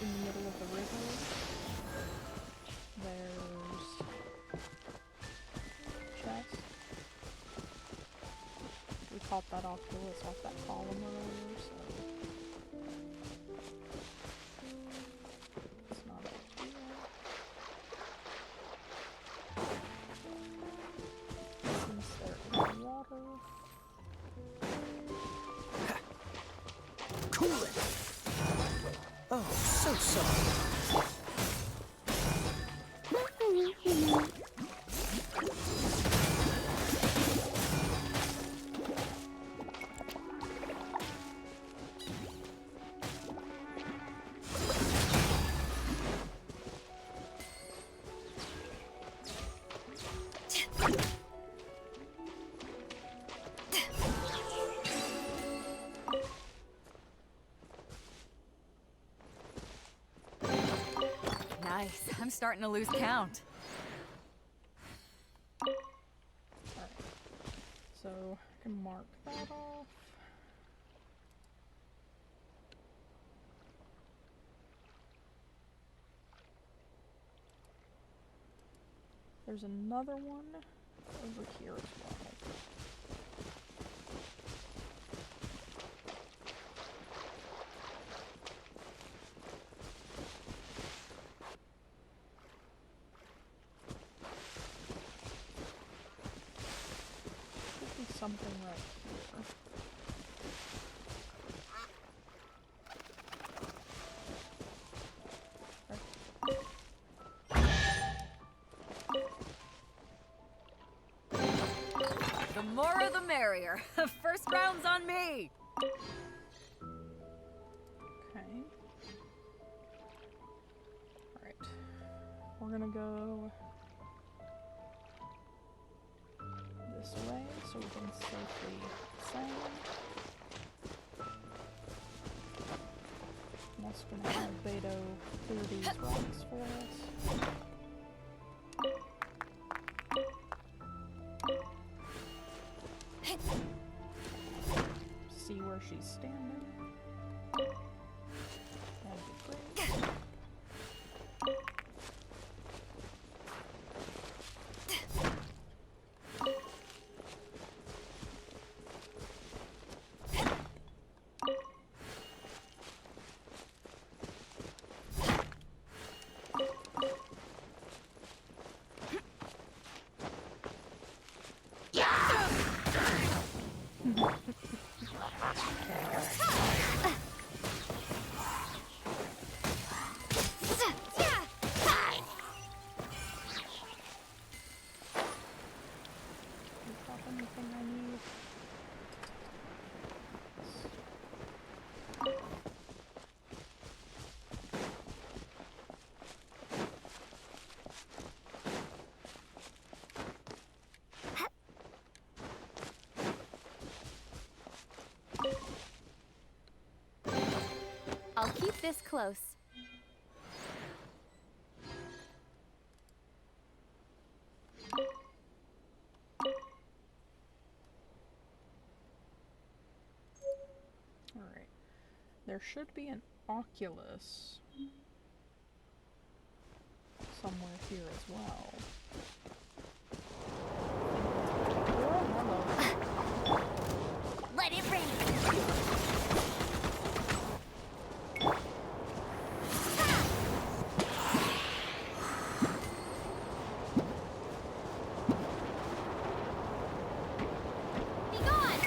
in the middle of the river, there's chest. We caught that octopus off that column earlier, so it's not up here. Since they're in the water. Cool it! Oh, so sorry. Nice. I'm starting to lose count. Alright. So, I can mark that off. There's another one over here as well. Something right here. The more the merrier. First round's on me. Okay. Alright. We're gonna go this way so we can safely sand. I'm also gonna have Beto clear these rocks for us. See where she's standing. That'd be great. Drop anything I need. I'll keep this close. Alright. There should be an Oculus somewhere here as well. Oh, hello. Let it rain! Be gone!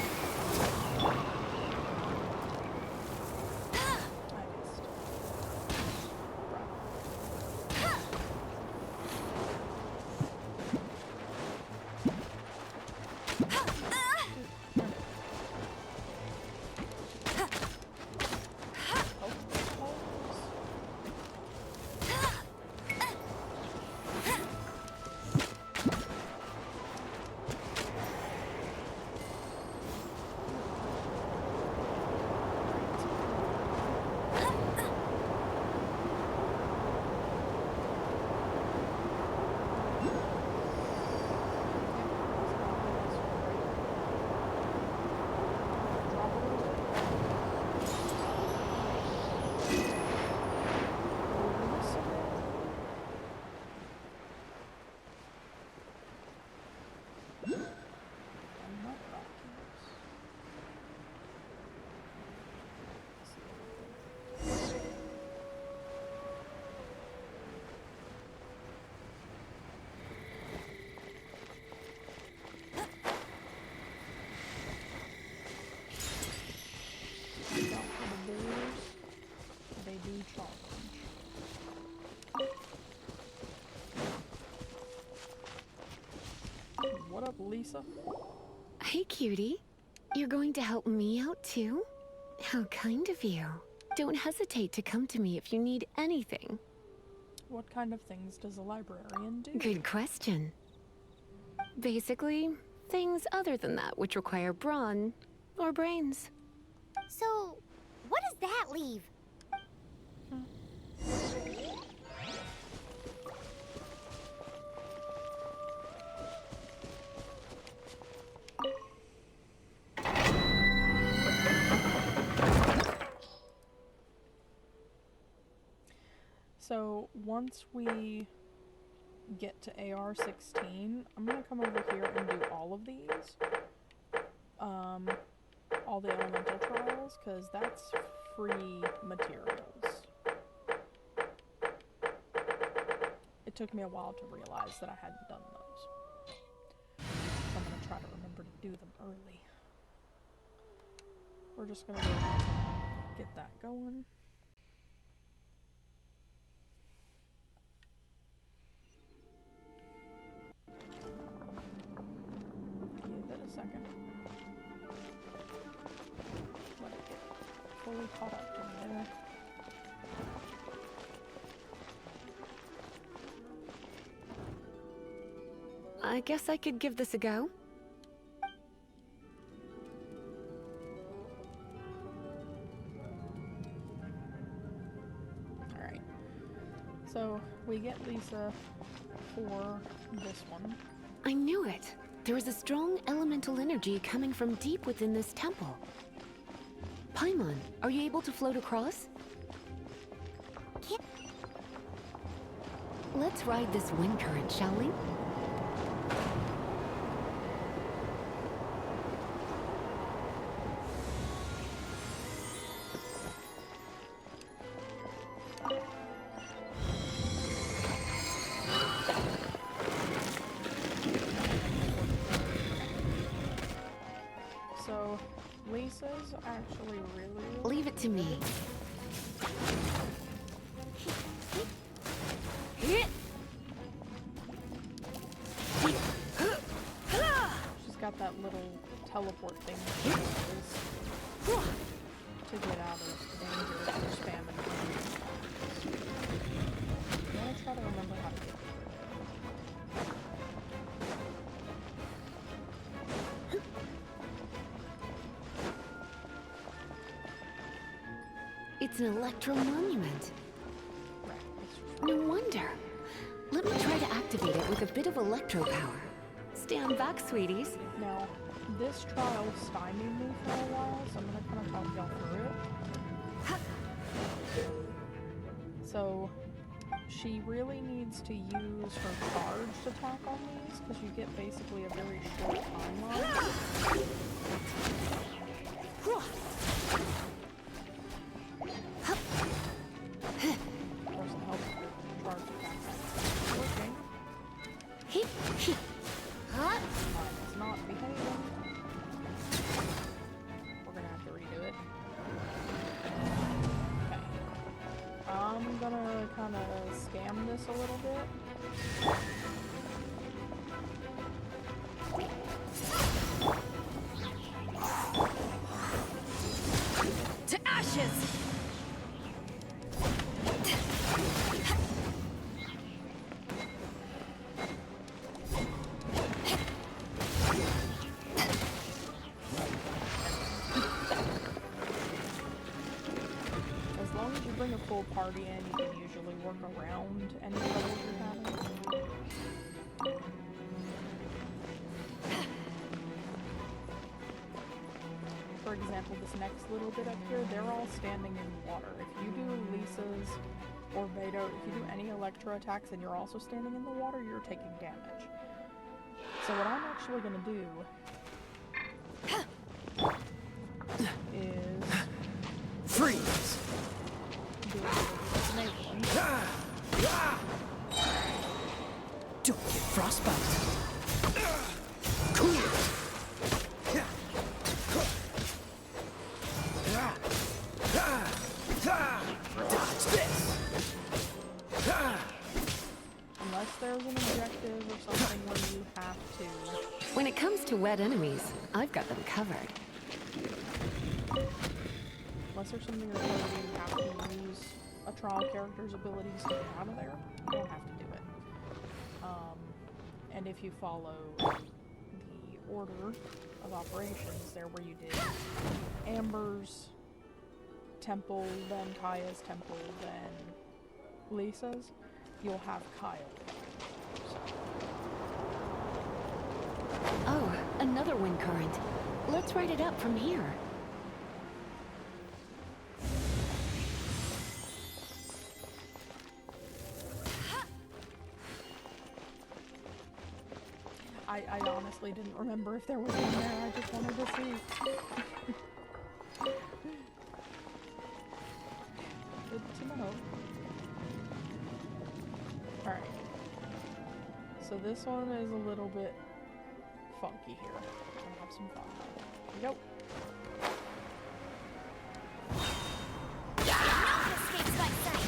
I missed. They do challenge. What up, Lisa? Hey, cutie. You're going to help me out too? How kind of you. Don't hesitate to come to me if you need anything. What kind of things does a librarian do? Good question. Basically, things other than that which require brawn or brains. So, what does that leave? So, once we get to AR-16, I'm gonna come over here and do all of these. All the elemental trials, because that's free materials. It took me a while to realize that I hadn't done those. So I'm gonna try to remember to do them early. We're just gonna go get that going. Give it a second. Let it get fully caught up in there. I guess I could give this a go. Alright. So, we get Lisa for this one. I knew it. There is a strong elemental energy coming from deep within this temple. Paimon, are you able to float across? Let's ride this wind current, shall we? So, Lisa's actually really Leave it to me. She's got that little teleport thing that she uses to get out of danger if you're spamming. I'm gonna try to remember how to get through It's an electro monument. it. Right. No wonder. Let me try to activate it with a bit of electro power. Stand back, sweeties. Now, this trial stymied me for a while, so I'm gonna kind of talk y'all through it. So, she really needs to use her charged attack on these, because you get basically a very short timeline. Of course, it helps with charged attack. Working. Mine is not behaving. We're gonna have to redo it. Okay. I'm gonna kind of scam this a little bit. To ashes! As long as you bring a full party in, you can usually work around any troubles you're having. For example, this next little bit up here, they're all standing in water. If you do Lisa's or Veda, if you do any Electro attacks and you're also standing in the water, you're taking damage. So what I'm actually going to do is Freeze! do this enabling. Don't get frostbite. Cool! Dodge this! Unless there's an objective or something where you have to. When it comes to wet enemies, I've got them covered. Unless there's something where you have to use a trial character's abilities to get out of there, you don't have to do it. And if you follow the order of operations there where you did Amber's temple, then Kaya's temple, then Lisa's, you'll have Kyle. Oh, another wind current. Let's ride it up from here. I honestly didn't remember if there was one there, I just wanted to see. Good to know. Alright. So this one is a little bit funky here. I'm gonna have some fun. Here we go. Escapes my sight.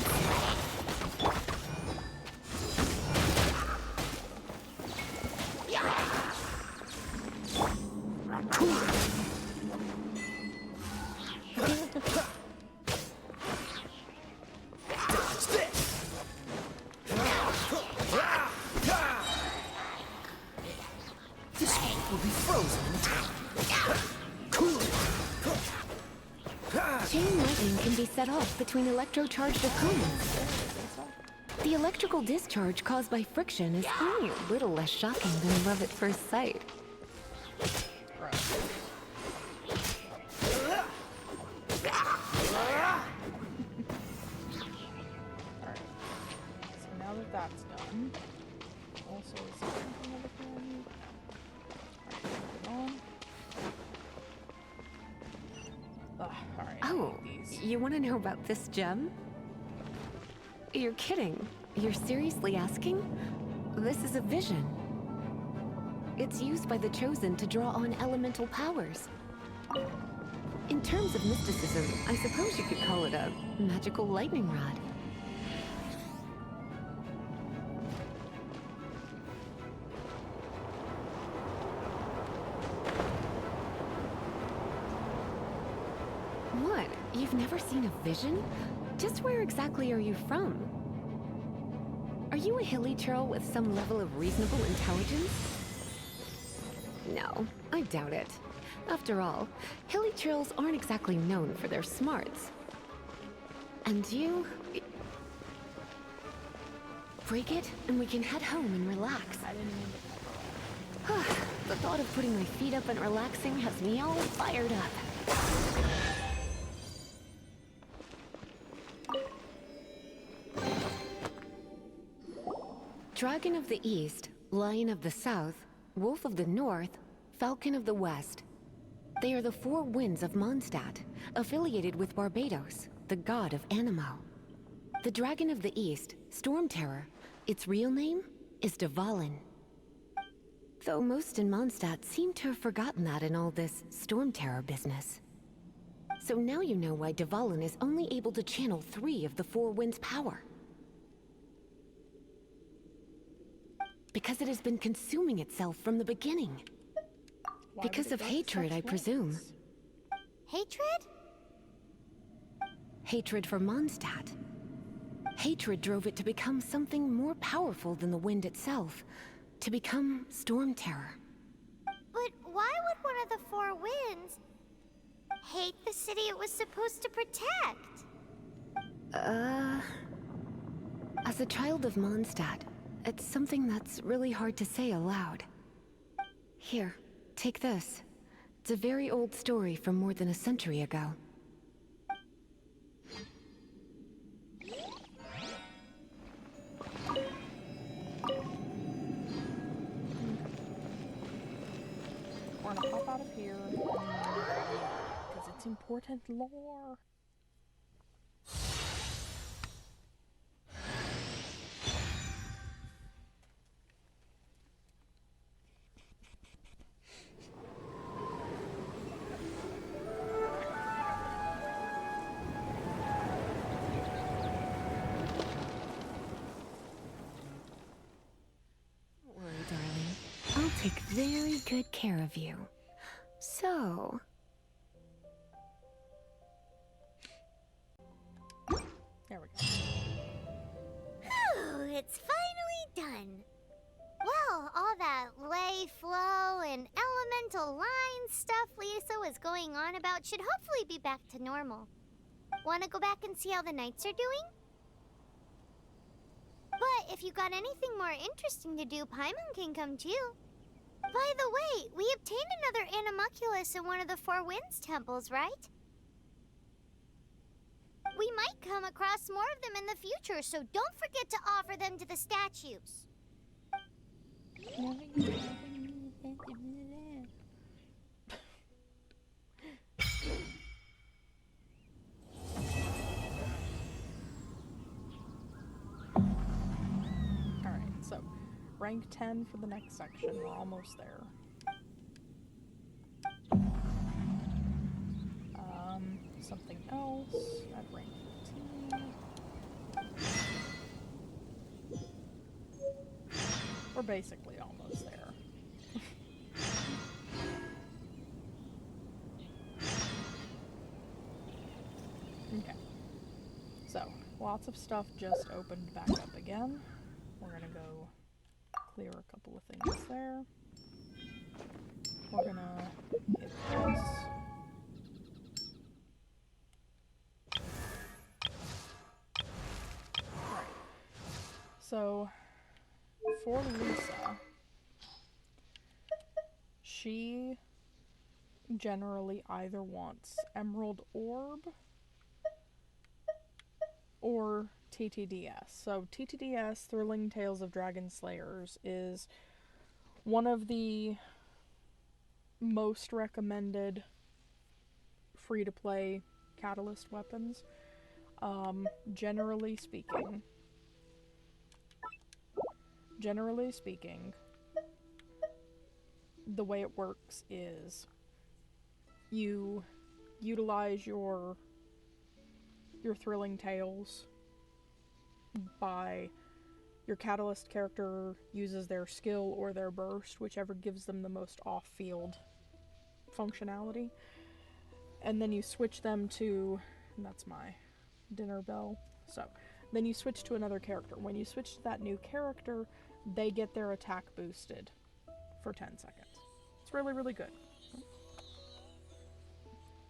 Dodge this! This one will be frozen in time. Cool! Chain lightning can be set off between electro-charged opponents. The electrical discharge caused by friction is only a little less shocking than love at first sight. Right. Alright. So now that that's done, also is there anything over here? Alright, on. Alright, Oh, these. you want to know about this gem? You're kidding. You're seriously asking? This is a vision. It's used by the Chosen to draw on elemental powers. In terms of mysticism, I suppose you could call it a magical lightning rod. What? You've never seen a vision? Just where exactly are you from? Are you a hilly churl with some level of reasonable intelligence? No, I doubt it. After all, hilly churls aren't exactly known for their smarts. And you... break it, and we can head home and relax. I didn't mean to. The thought of putting my feet up and relaxing has me all fired up. Dragon of the East, Lion of the South, Wolf of the North, Falcon of the West. They are the four winds of Mondstadt, affiliated with Barbados, the god of Anemo. The Dragon of the East, Storm Terror, its real name is Dvalin. Though most in Mondstadt seem to have forgotten that in all this Storm Terror business. So now you know why Dvalin is only able to channel 3 of the four winds' power. Because it has been consuming itself from the beginning. Why Because would of it go to hatred, such I presume. lengths? Hatred? Hatred for Mondstadt. Hatred drove it to become something more powerful than the wind itself. To become Storm Terror. But why would one of the four winds hate the city it was supposed to protect? As a child of Mondstadt, it's something that's really hard to say aloud. Here, take this. It's a very old story from more than a century ago. We're gonna pop out of here because it's important lore. Don't worry, darling. I'll take very good care of you. So... There we go. Whew, it's finally done. Well, all that lay, flow, and elemental line stuff Lisa was going on about should hopefully be back to normal. Want to go back and see how the knights are doing? But if you got anything more interesting to do, Paimon can come too. By the way, we obtained another animalculus in one of the Four Winds temples, right? We might come across more of them in the future, so don't forget to offer them to the statues. Alright, so rank 10 for the next section. We're almost there. Something else at rank 15. We're basically almost there. Okay. So, lots of stuff just opened back up again. We're gonna go clear a couple of things there. We're gonna hit this. Alright. So, for Lisa, she generally either wants Emerald Orb or TTDS. So TTDS, Thrilling Tales of Dragon Slayers, is one of the most recommended free-to-play catalyst weapons. Generally speaking, the way it works is you utilize your thrilling tales by your catalyst character uses their skill or their burst, whichever gives them the most off-field functionality, and then you switch them to, and that's my dinner bell, so then you switch to another character. When you switch to that new character, they get their attack boosted for 10 seconds. It's really, really good.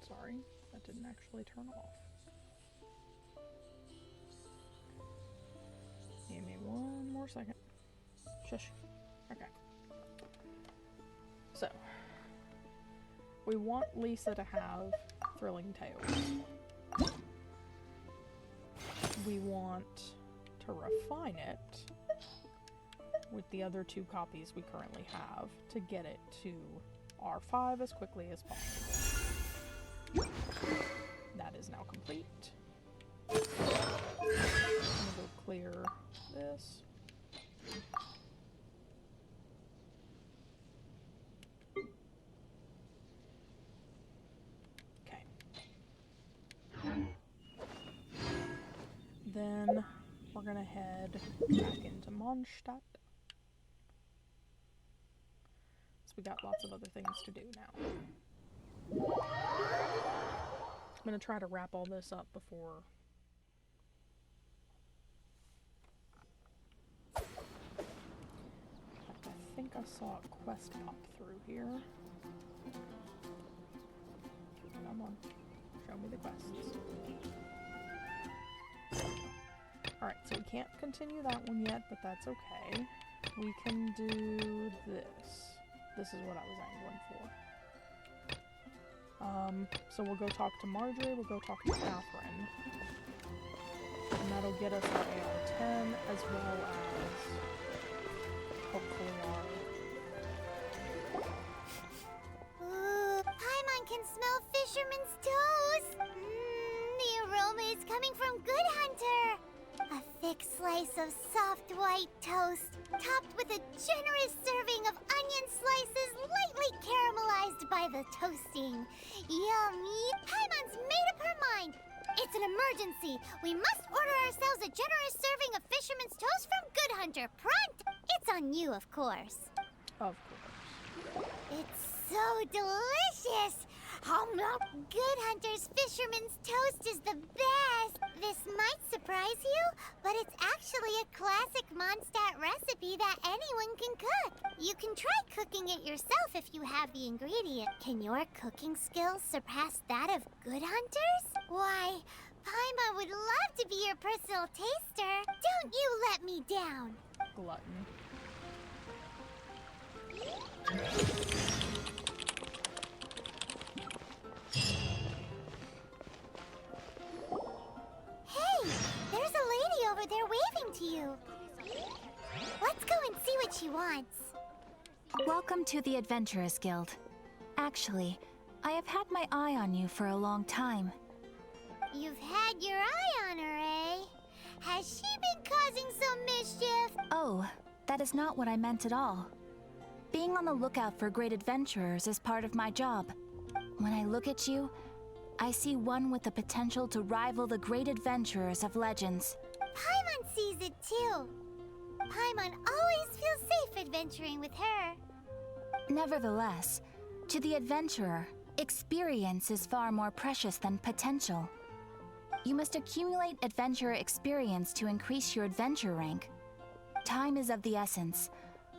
Sorry, that didn't actually turn off. Give me one more second. Shush. Okay. So, we want Lisa to have thrilling tales. We want to refine it with the other 2 copies we currently have to get it to R5 as quickly as possible. That is now complete. I'm gonna go clear this. Okay. Then we're gonna head back into Mondstadt. So we got lots of other things to do now. I'm gonna try to wrap all this up before I think I saw a quest pop through here. Come on, show me the quests. Alright, so we can't continue that one yet, but that's okay. We can do this. This is what I was angling for. So we'll go talk to Marjorie, we'll go talk to Catherine. And that'll get us our AR-10, as well as hopefully our... Ooh, Paimon can smell fisherman's toast! The aroma is coming from Good Hunter! A thick slice of soft white toast, topped with a generous serving of onion slices lightly caramelized by the toasting. Yummy! Paimon's made up her mind! It's an emergency! We must order ourselves a generous serving of fisherman's toast from Good Hunter, pronto! It's on you, of course. Of course. It's so delicious! Good Hunter's Fisherman's Toast is the best! This might surprise you, but it's actually a classic Mondstadt recipe that anyone can cook. You can try cooking it yourself if you have the ingredients. Can your cooking skills surpass that of Good Hunter's? Why, Paimon would love to be your personal taster. Don't you let me down! Glutton. Hey, there's a lady over there waving to you. Let's go and see what she wants. Welcome to the Adventurers Guild. Actually, I have had my eye on you for a long time. You've had your eye on her, eh? Has she been causing some mischief? Oh, that is not what I meant at all. Being on the lookout for great adventurers is part of my job. When I look at you, I see one with the potential to rival the great adventurers of legends. Paimon sees it too. Paimon always feels safe adventuring with her. Nevertheless, to the adventurer, experience is far more precious than potential. You must accumulate adventurer experience to increase your adventure rank. Time is of the essence.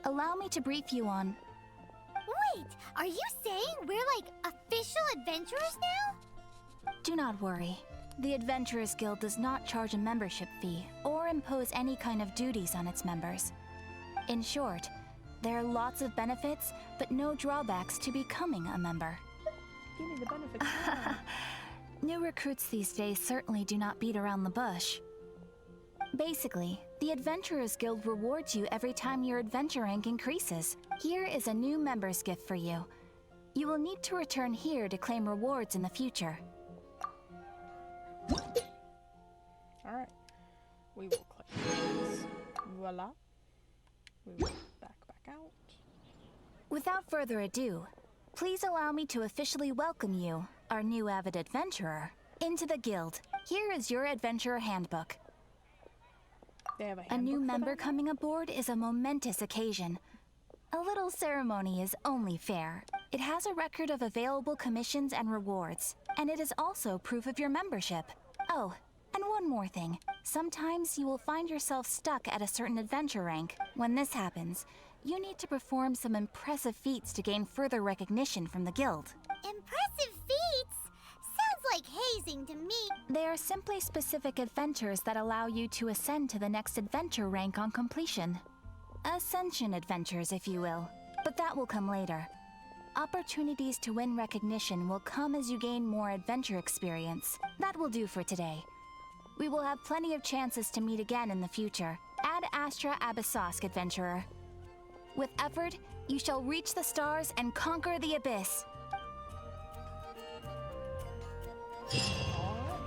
Allow me to brief you on... Wait, are you saying we're like official adventurers now? Do not worry. The Adventurers Guild does not charge a membership fee or impose any kind of duties on its members. In short, there are lots of benefits, but no drawbacks to becoming a member. Give me the benefits now. New recruits these days certainly do not beat around the bush. Basically, the Adventurers Guild rewards you every time your adventure rank increases. Here is a new member's gift for you. You will need to return here to claim rewards in the future. Alright. We will click this. Voila. We will back out. Without further ado, please allow me to officially welcome you, our new avid adventurer, into the guild. Here is your adventurer handbook. They have a A handbook new for member that? coming aboard is a momentous occasion. A little ceremony is only fair. It has a record of available commissions and rewards, and it is also proof of your membership. Oh, and one more thing. Sometimes you will find yourself stuck at a certain adventure rank. When this happens, you need to perform some impressive feats to gain further recognition from the guild. Impressive feats? Sounds like hazing to me. They are simply specific adventures that allow you to ascend to the next adventure rank on completion. Ascension adventures, if you will. But that will come later. Opportunities to win recognition will come as you gain more adventure experience. That will do for today. We will have plenty of chances to meet again in the future. Ad Astra Abyssosk, adventurer. With effort, you shall reach the stars and conquer the abyss. Alright.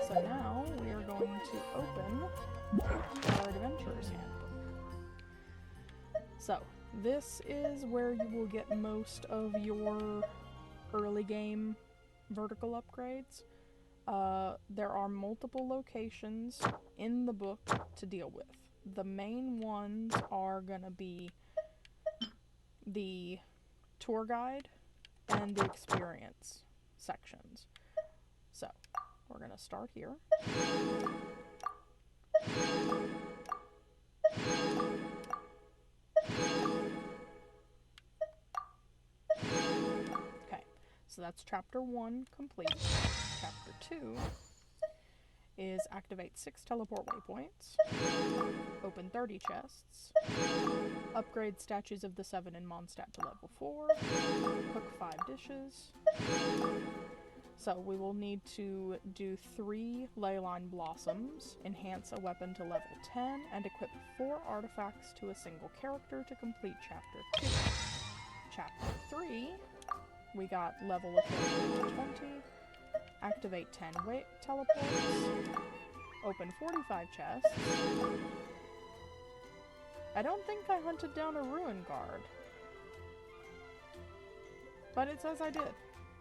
So now we are going to open our Adventurer's Handbook. So, this is where you will get most of your early game vertical upgrades. There are multiple locations in the book to deal with. The main ones are gonna be the tour guide and the experience sections. So, we're gonna start here. Okay, so that's chapter 1 complete. Chapter 2 is activate 6 teleport waypoints, open 30 chests, upgrade statues of the 7 in Mondstadt to level 4, cook 5 dishes. So we will need to do 3 leyline blossoms, enhance a weapon to level 10, and equip 4 artifacts to a single character to complete chapter 2. Chapter 3, we got level equipment to 20, activate 10 teleports, open 45 chests. I don't think I hunted down a ruin guard, but it says I did,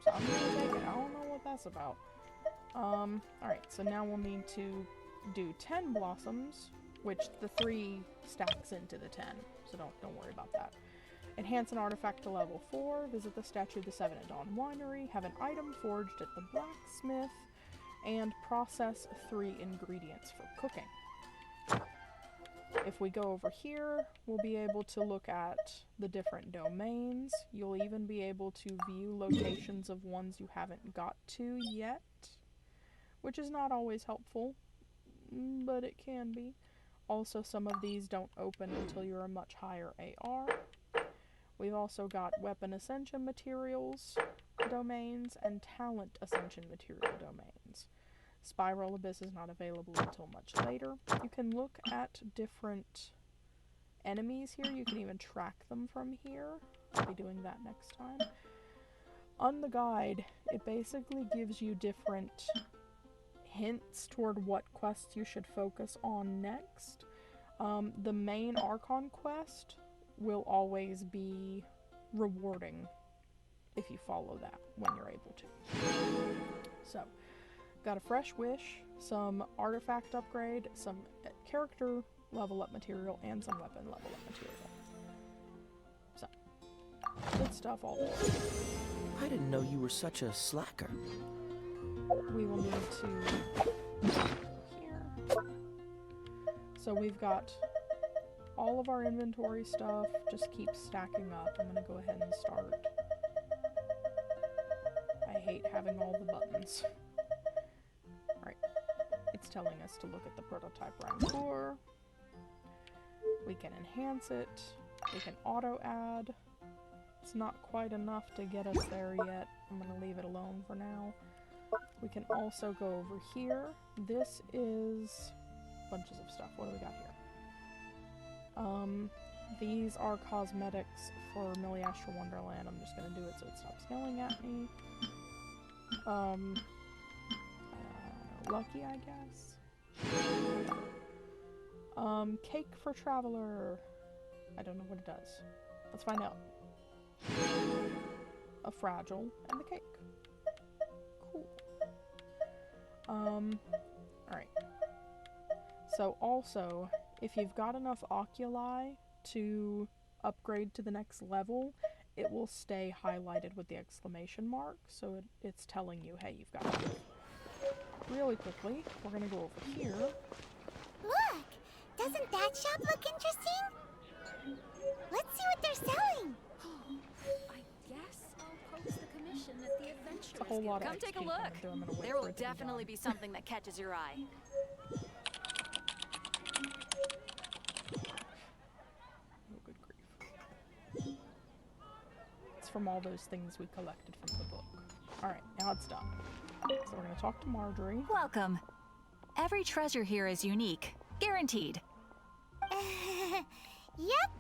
so I'm gonna take it. I don't know what that's about. Alright, so now we'll need to do 10 blossoms, which the 3 stacks into the 10, so don't worry about that. Enhance an artifact to level 4, visit the statue of the 7 at Dawn Winery, have an item forged at the blacksmith, and process 3 ingredients for cooking. If we go over here, we'll be able to look at the different domains. You'll even be able to view locations of ones you haven't got to yet, which is not always helpful, but it can be. Also, some of these don't open until you're a much higher AR. We've also got weapon ascension materials domains and talent ascension material domains. Spiral Abyss is not available until much later. You can look at different enemies here. You can even track them from here. I'll be doing that next time. On the guide, it basically gives you different hints toward what quests you should focus on next. The main Archon quest will always be rewarding if you follow that when you're able to. So, got a fresh wish, some artifact upgrade, some character level up material, and some weapon level up material. So, good stuff all there. I didn't know you were such a slacker. We will need to here. So we've got all of our inventory stuff, just keep stacking up. I'm gonna go ahead and start. I hate having all the buttons. Alright, it's telling us to look at the prototype Rancor. We can enhance it. We can auto add. It's not quite enough to get us there yet. I'm gonna leave it alone for now. We can also go over here. This is bunches of stuff. What do we got here? These are cosmetics for Milliastra Wonderland. I'm just gonna do it so it stops yelling at me. Lucky, I guess. Cake for Traveler. I don't know what it does. Let's find out. A Fragile and the cake. Alright. So also, if you've got enough oculi to upgrade to the next level, it will stay highlighted with the exclamation mark, so it's telling you, hey, you've got enough. Really quickly, we're gonna go over here. Look! Doesn't that shop look interesting? Let's see what they're selling. I guess I'll post the commission at the Adventurers It's a whole lot of Come take a XP look. coming through. I'm gonna wait There for will it to be definitely done. be something that catches your eye. Oh, good grief. It's from all those things we collected from the book. Alright, now it's done. So we're gonna talk to Marjorie. Welcome. Every treasure here is unique, guaranteed. Yep.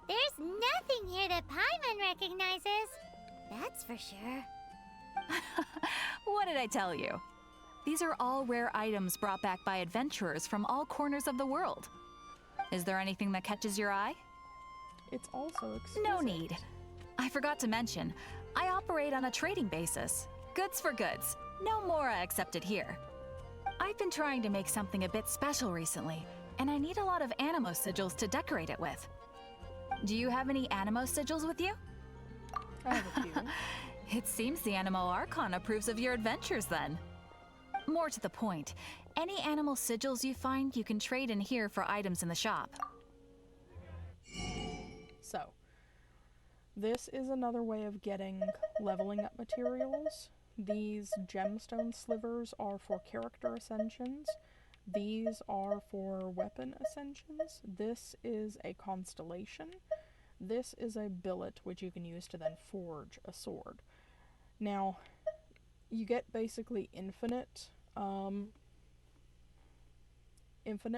There's nothing here that Paimon recognizes. That's for sure. What did I tell you? These are all rare items brought back by adventurers from all corners of the world. Is there anything that catches your eye? It's also exquisite. No need. I forgot to mention, I operate on a trading basis. Goods for goods. No Mora accepted here. I've been trying to make something a bit special recently, and I need a lot of animo sigils to decorate it with. Do you have any animo sigils with you? I have a few. It seems the Animo Archon approves of your adventures then. More to the point, any animal sigils you find you can trade in here for items in the shop. So, this is another way of getting leveling up materials. These gemstone slivers are for character ascensions. These are for weapon ascensions. This is a constellation. This is a billet, which you can use to then forge a sword. Now, you get basically infinite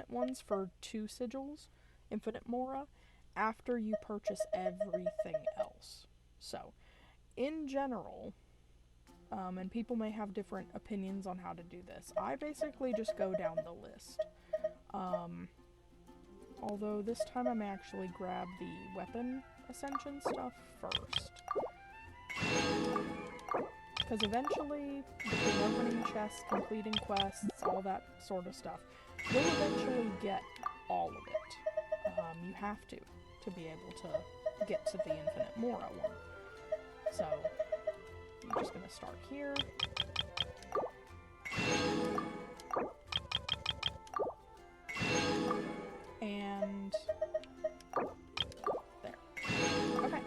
ones for 2 sigils, infinite Mora, after you purchase everything else. So, in general, and people may have different opinions on how to do this, I basically just go down the list. Although this time I may actually grab the weapon ascension stuff first. Because eventually, between opening chests, completing quests, all that sort of stuff, you'll eventually get all of it. You have to be able to get to the infinite Mora one. So, I'm just going to start here. And there. Okay.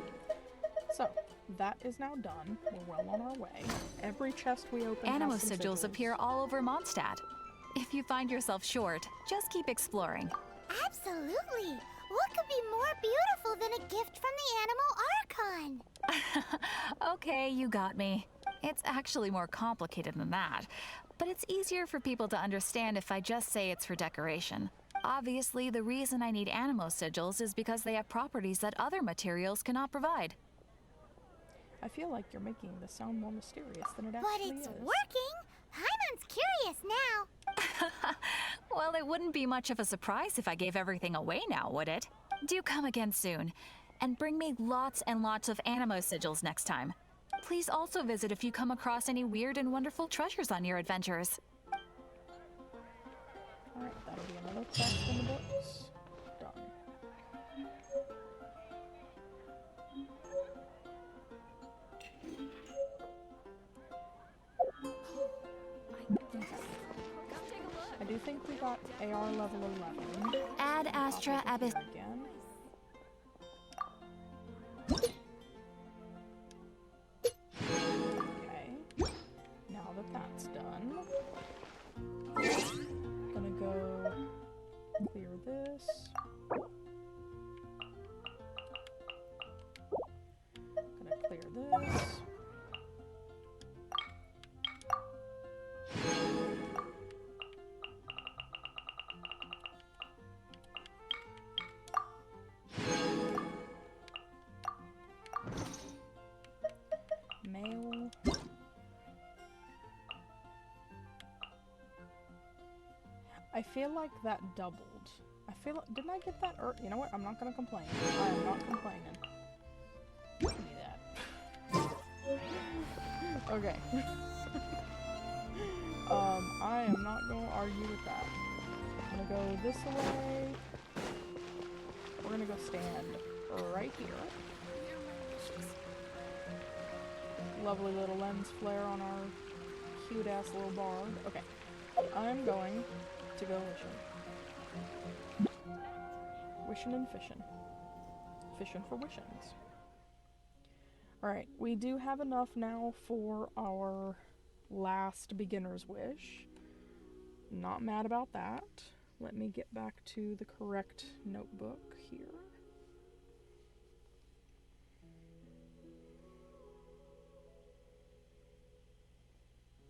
So, that is now done. We're well on our way. Every chest we open Animo has some sigils appear all over Mondstadt. If you find yourself short, just keep exploring. Absolutely. What could be more beautiful than a gift from the Animal Archon? Okay, you got me. It's actually more complicated than that, but it's easier for people to understand if I just say it's for decoration. Obviously, the reason I need animo sigils is because they have properties that other materials cannot provide. I feel like you're making this sound more mysterious than it But actually it's is. working. Paimon's curious now. Well, it wouldn't be much of a surprise if I gave everything away now, would it? Do come again soon, and bring me lots and lots of animo sigils next time. Please also visit if you come across any weird and wonderful treasures on your adventures. Alright, that'll be another quest in the books. Done. I do think we got AR level 11. Ad Astra Pop over Abyss. here again. Okay. Now that that's done, gonna go clear this. Gonna clear this. Mail. I feel like that doubled. I feel like, didn't I get that? You know what? I'm not gonna complain. I'm not complaining. Give me that. Okay. I am not argue with that. I'm gonna go this way. We're gonna go stand right here. Lovely little lens flare on our cute ass little bard. Okay, I'm going to go wishing. Wishing and fishing. Fishing for wishings. Alright, we do have enough now for our last beginner's wish. Not mad about that. Let me get back to the correct notebook here.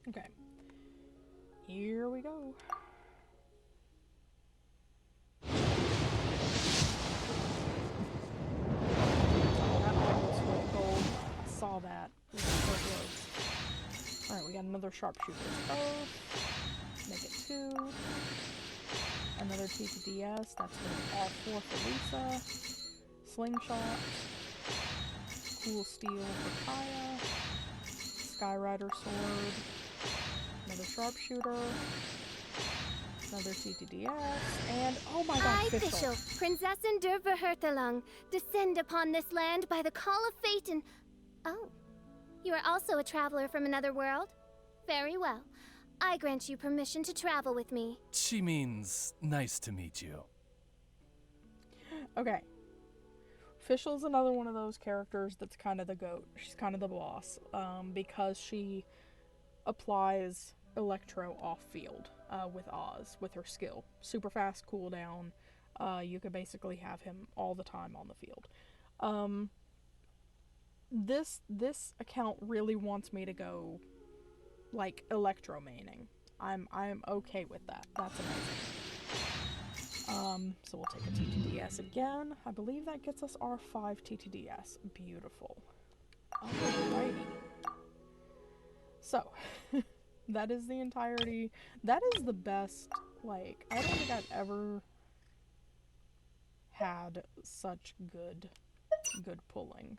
Okay. Here we go. Saw that. Alright, we got another sharpshooter's oath. Make it 2. Another T2DS. That's going to be all 4 for Lisa. Slingshot. Cool steel for Kaya. Skyrider sword. Another sharpshooter. Another T2DS. And oh my god, I, Fischl. Fischl, Prinzessin der Verhurtelung, descend upon this land by the call of fate and... Oh, you are also a traveler from another world? Very well. I grant you permission to travel with me. She means nice to meet you. Okay. Fischl's another one of those characters that's kind of the GOAT. She's kind of the boss, because she applies Electro off-field with Oz, with her skill. Super fast cooldown. You could basically have him all the time on the field. This account really wants me to go like electro maining. I'm okay with that. That's amazing. So we'll take a T2DS again. I believe that gets us our 5 T2DS. Beautiful. Alrighty. So that is the entirety. That is the best, like, I don't think I've ever had such good pulling.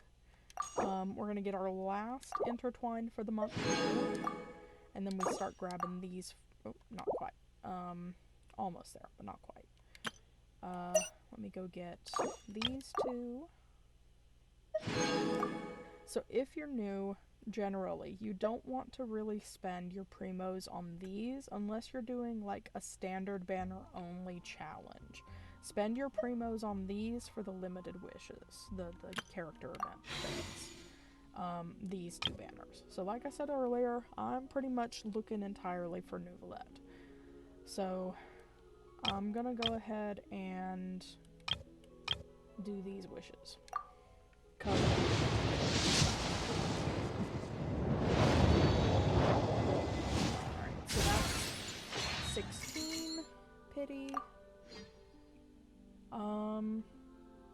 We're gonna get our last intertwine for the month, and then we start grabbing these. Oh, not quite. Almost there, but not quite. Let me go get these 2. So if you're new, generally, you don't want to really spend your primos on these unless you're doing like a standard banner only challenge. Spend your primos on these for the limited wishes, the character event things. These 2 banners. So like I said earlier, I'm pretty much looking entirely for Neuvillette. So I'm gonna go ahead and do these wishes. Alright, so that's 16 pity.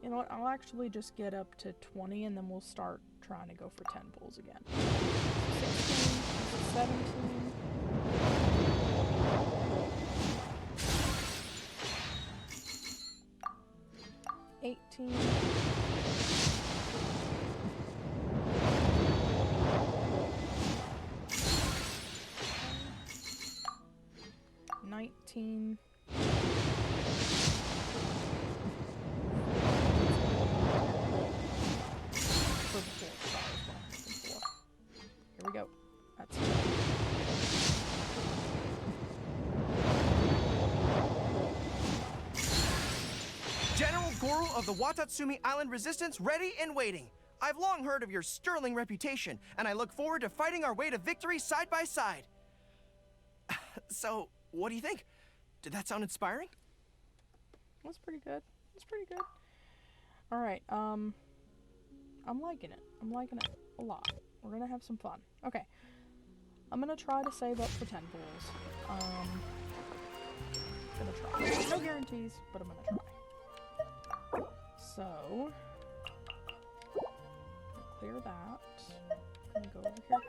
You know what, I'll actually just get up to 20 and then we'll start trying to go for 10 pulls again. 16, 17. 18. 19. For the 4 stars, what I'm looking for. Here we go. That's it. General Gorou of the Watatsumi Island Resistance ready and waiting. I've long heard of your sterling reputation, and I look forward to fighting our way to victory side by side. So, what do you think? Did that sound inspiring? That's pretty good. That's pretty good. Alright, I'm liking it. I'm liking it a lot. We're gonna have some fun. Okay. I'm gonna try to save up for 10 pulls. Gonna try. No guarantees, but I'm gonna try. So, clear that. I'm gonna go over here.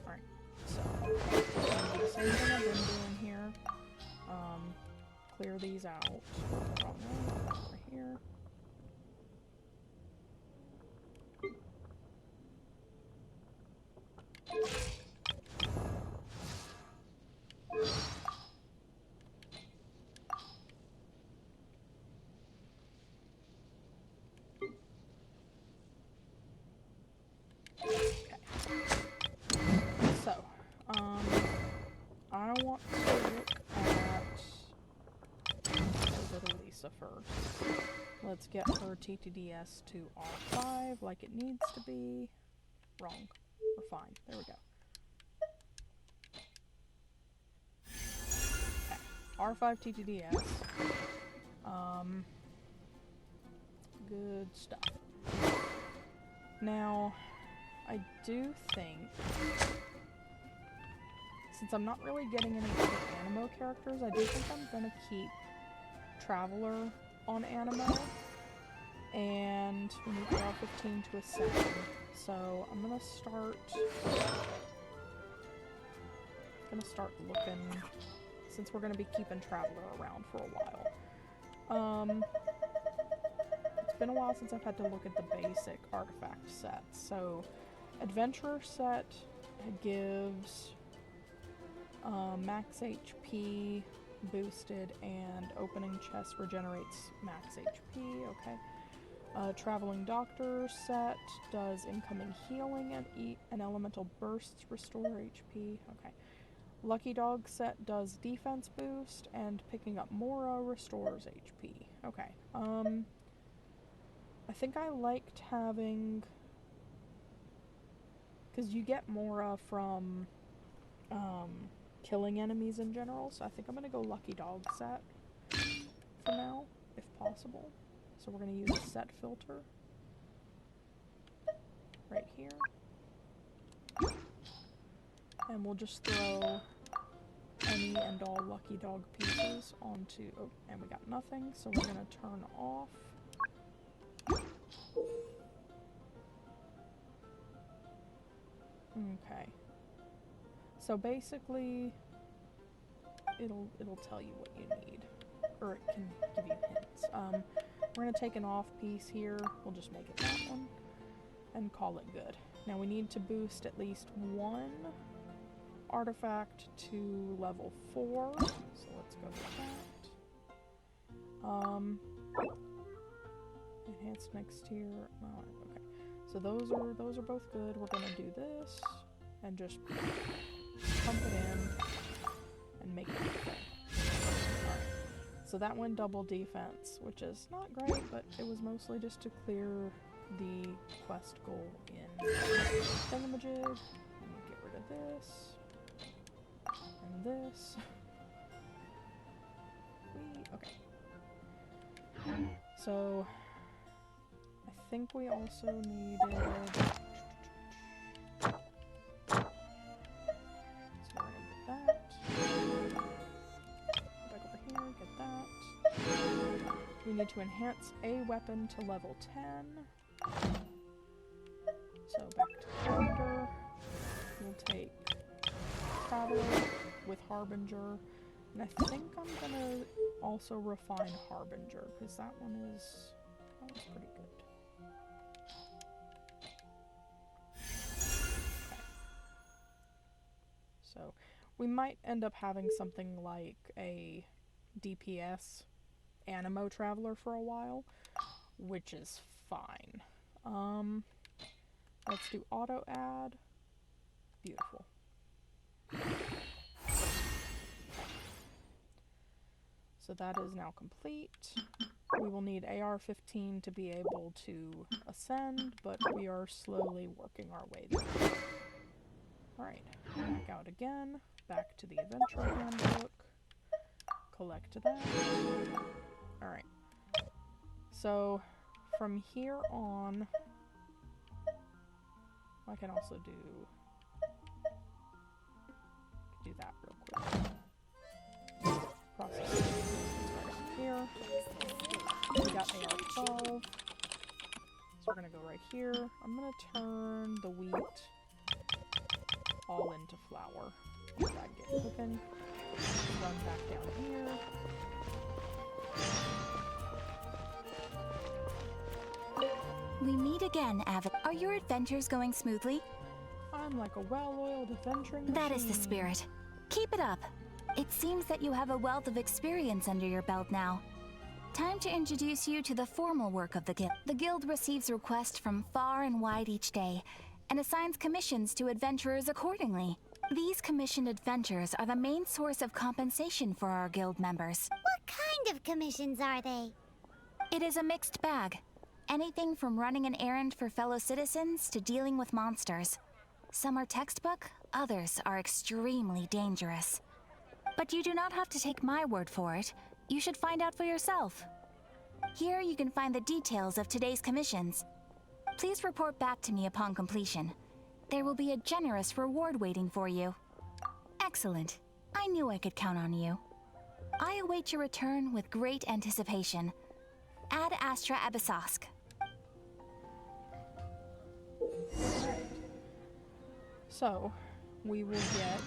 Alright, so the same thing I've been doing here. Clear these out. Wrong one, over here. Let's get her TTDS to R5 like it needs to be. Wrong. We're fine. There we go. Okay. R5 TTDS. Good stuff. Now, I do think, since I'm not really getting any other Animo characters, I do think I'm gonna keep Traveler on Animo, and we need R15 to ascend. So I'm gonna start looking, since we're gonna be keeping Traveler around for a while. It's been a while since I've had to look at the basic artifact sets. So Adventurer set gives max HP boosted, and opening chest regenerates max HP. Okay. Traveling Doctor set does incoming healing and elemental bursts restore HP. Okay. Lucky Dog set does defense boost, and picking up Mora restores HP. Okay. I think I liked having, because you get Mora from killing enemies in general, so I think I'm gonna go Lucky Dog set for now, if possible. So we're gonna use a set filter right here, and we'll just throw any and all Lucky Dog pieces onto, oh, and we got nothing, so we're gonna turn off. Okay. So basically, it'll tell you what you need, or it can give you hints. We're gonna take an off piece here. We'll just make it that one, and call it good. Now we need to boost at least one artifact to level 4. So let's go with that. Enhanced next tier. Oh, okay. So those are both good. We're gonna do this and just pump it in and make it okay. Alright. So that went double defense, which is not great, but it was mostly just to clear the quest goal in Thingamajig. Let me get rid of this. And this. Okay. So I think we also needed, so we're gonna get that. Back over here, get that. We need to enhance a weapon to level 10. So back to character. We'll take Traveler with Harbinger, and I think I'm gonna also refine Harbinger, because that one's pretty good. Okay. So we might end up having something like a DPS Animo Traveler for a while, which is fine. Let's do auto add. Beautiful. So that is now complete. We will need AR-15 to be able to ascend, but we are slowly working our way there. Alright, back out again, back to the adventure handbook, collect that. Alright, so from here on, I can also do that real quick. Process here. We got AR-12. So we're gonna go right here. I'm gonna turn the wheat all into flour. Let that get cooking. Run back down here. We meet again, Avid. Are your adventures going smoothly? I'm like a well-oiled adventuring machine. That is the spirit. Keep it up. It seems that you have a wealth of experience under your belt now. Time to introduce you to the formal work of the Guild. The Guild receives requests from far and wide each day, and assigns commissions to adventurers accordingly. These commissioned adventures are the main source of compensation for our Guild members. What kind of commissions are they? It is a mixed bag. Anything from running an errand for fellow citizens to dealing with monsters. Some are textbook, others are extremely dangerous. But you do not have to take my word for it. You should find out for yourself. Here you can find the details of today's commissions. Please report back to me upon completion. There will be a generous reward waiting for you. Excellent. I knew I could count on you. I await your return with great anticipation. Ad Astra Abyssosque. So, we will get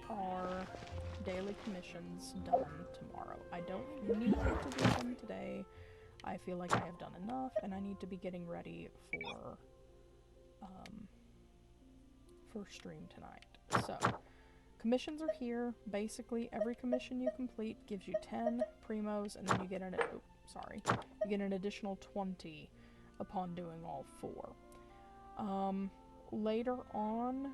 our daily commissions done tomorrow. I don't need to do them today. I feel like I have done enough, and I need to be getting ready for stream tonight. So, commissions are here. Basically, every commission you complete gives you 10 primos, and then you get you get an additional 20 upon doing all 4. Later on,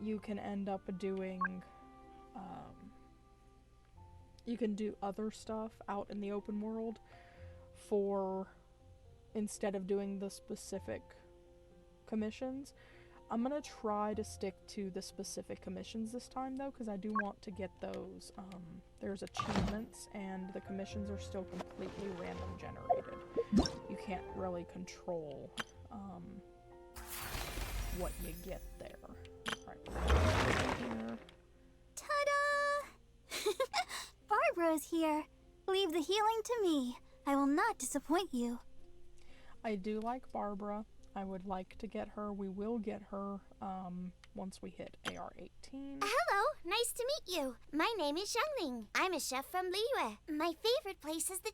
you can end up doing, you can do other stuff out in the open world instead of doing the specific commissions. I'm gonna try to stick to the specific commissions this time though, because I do want to get those. There's achievements, and the commissions are still completely random generated. You can't really control what you get there. Right. Ta-da! Barbara's here. Leave the healing to me. I will not disappoint you. I do like Barbara. I would like to get her. We will get her once we hit AR 18. Hello, nice to meet you. My name is Xiangling. I'm a chef from Liyue. My favorite place is the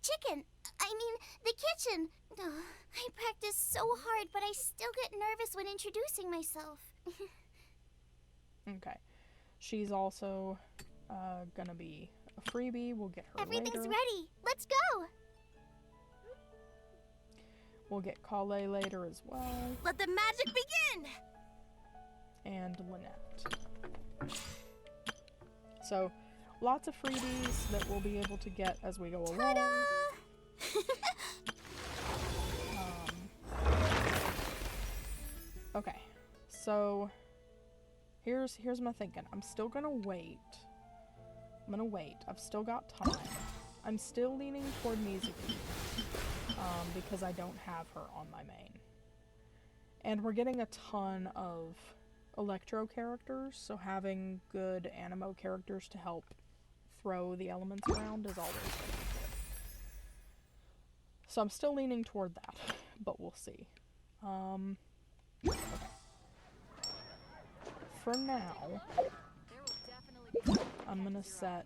the kitchen. I practice so hard, but I still get nervous when introducing myself. Okay. She's also gonna be a freebie. We'll get her Everything's later. ready. Let's go. We'll get Kale later as well. Let the magic begin. And Lynette. So, lots of freebies that we'll be able to get as we go along. Okay, so here's my thinking. I'm still gonna wait. I've still got time. I'm still leaning toward NeysaDoesGames because I don't have her on my main. And we're getting a ton of Electro characters, so having good Animo characters to help throw the elements around is always going to be good. So I'm still leaning toward that, but we'll see. Okay. For now, I'm gonna set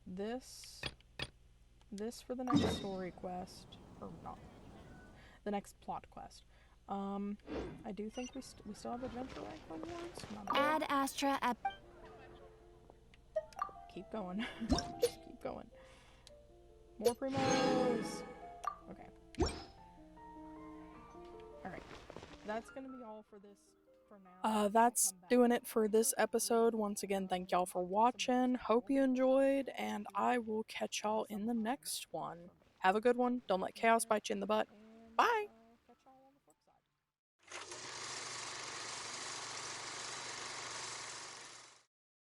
this for the next story quest, or not, the next plot quest. I do think we still have adventure rank rewards. Ad Astra Ab. Keep going. Just keep going. More primos. Okay. All right. That's gonna be all for this. That's doing it for this episode. Once again, thank y'all for watching. Hope you enjoyed, and I will catch y'all in the next one. Have a good one. Don't let chaos bite you in the butt. Bye!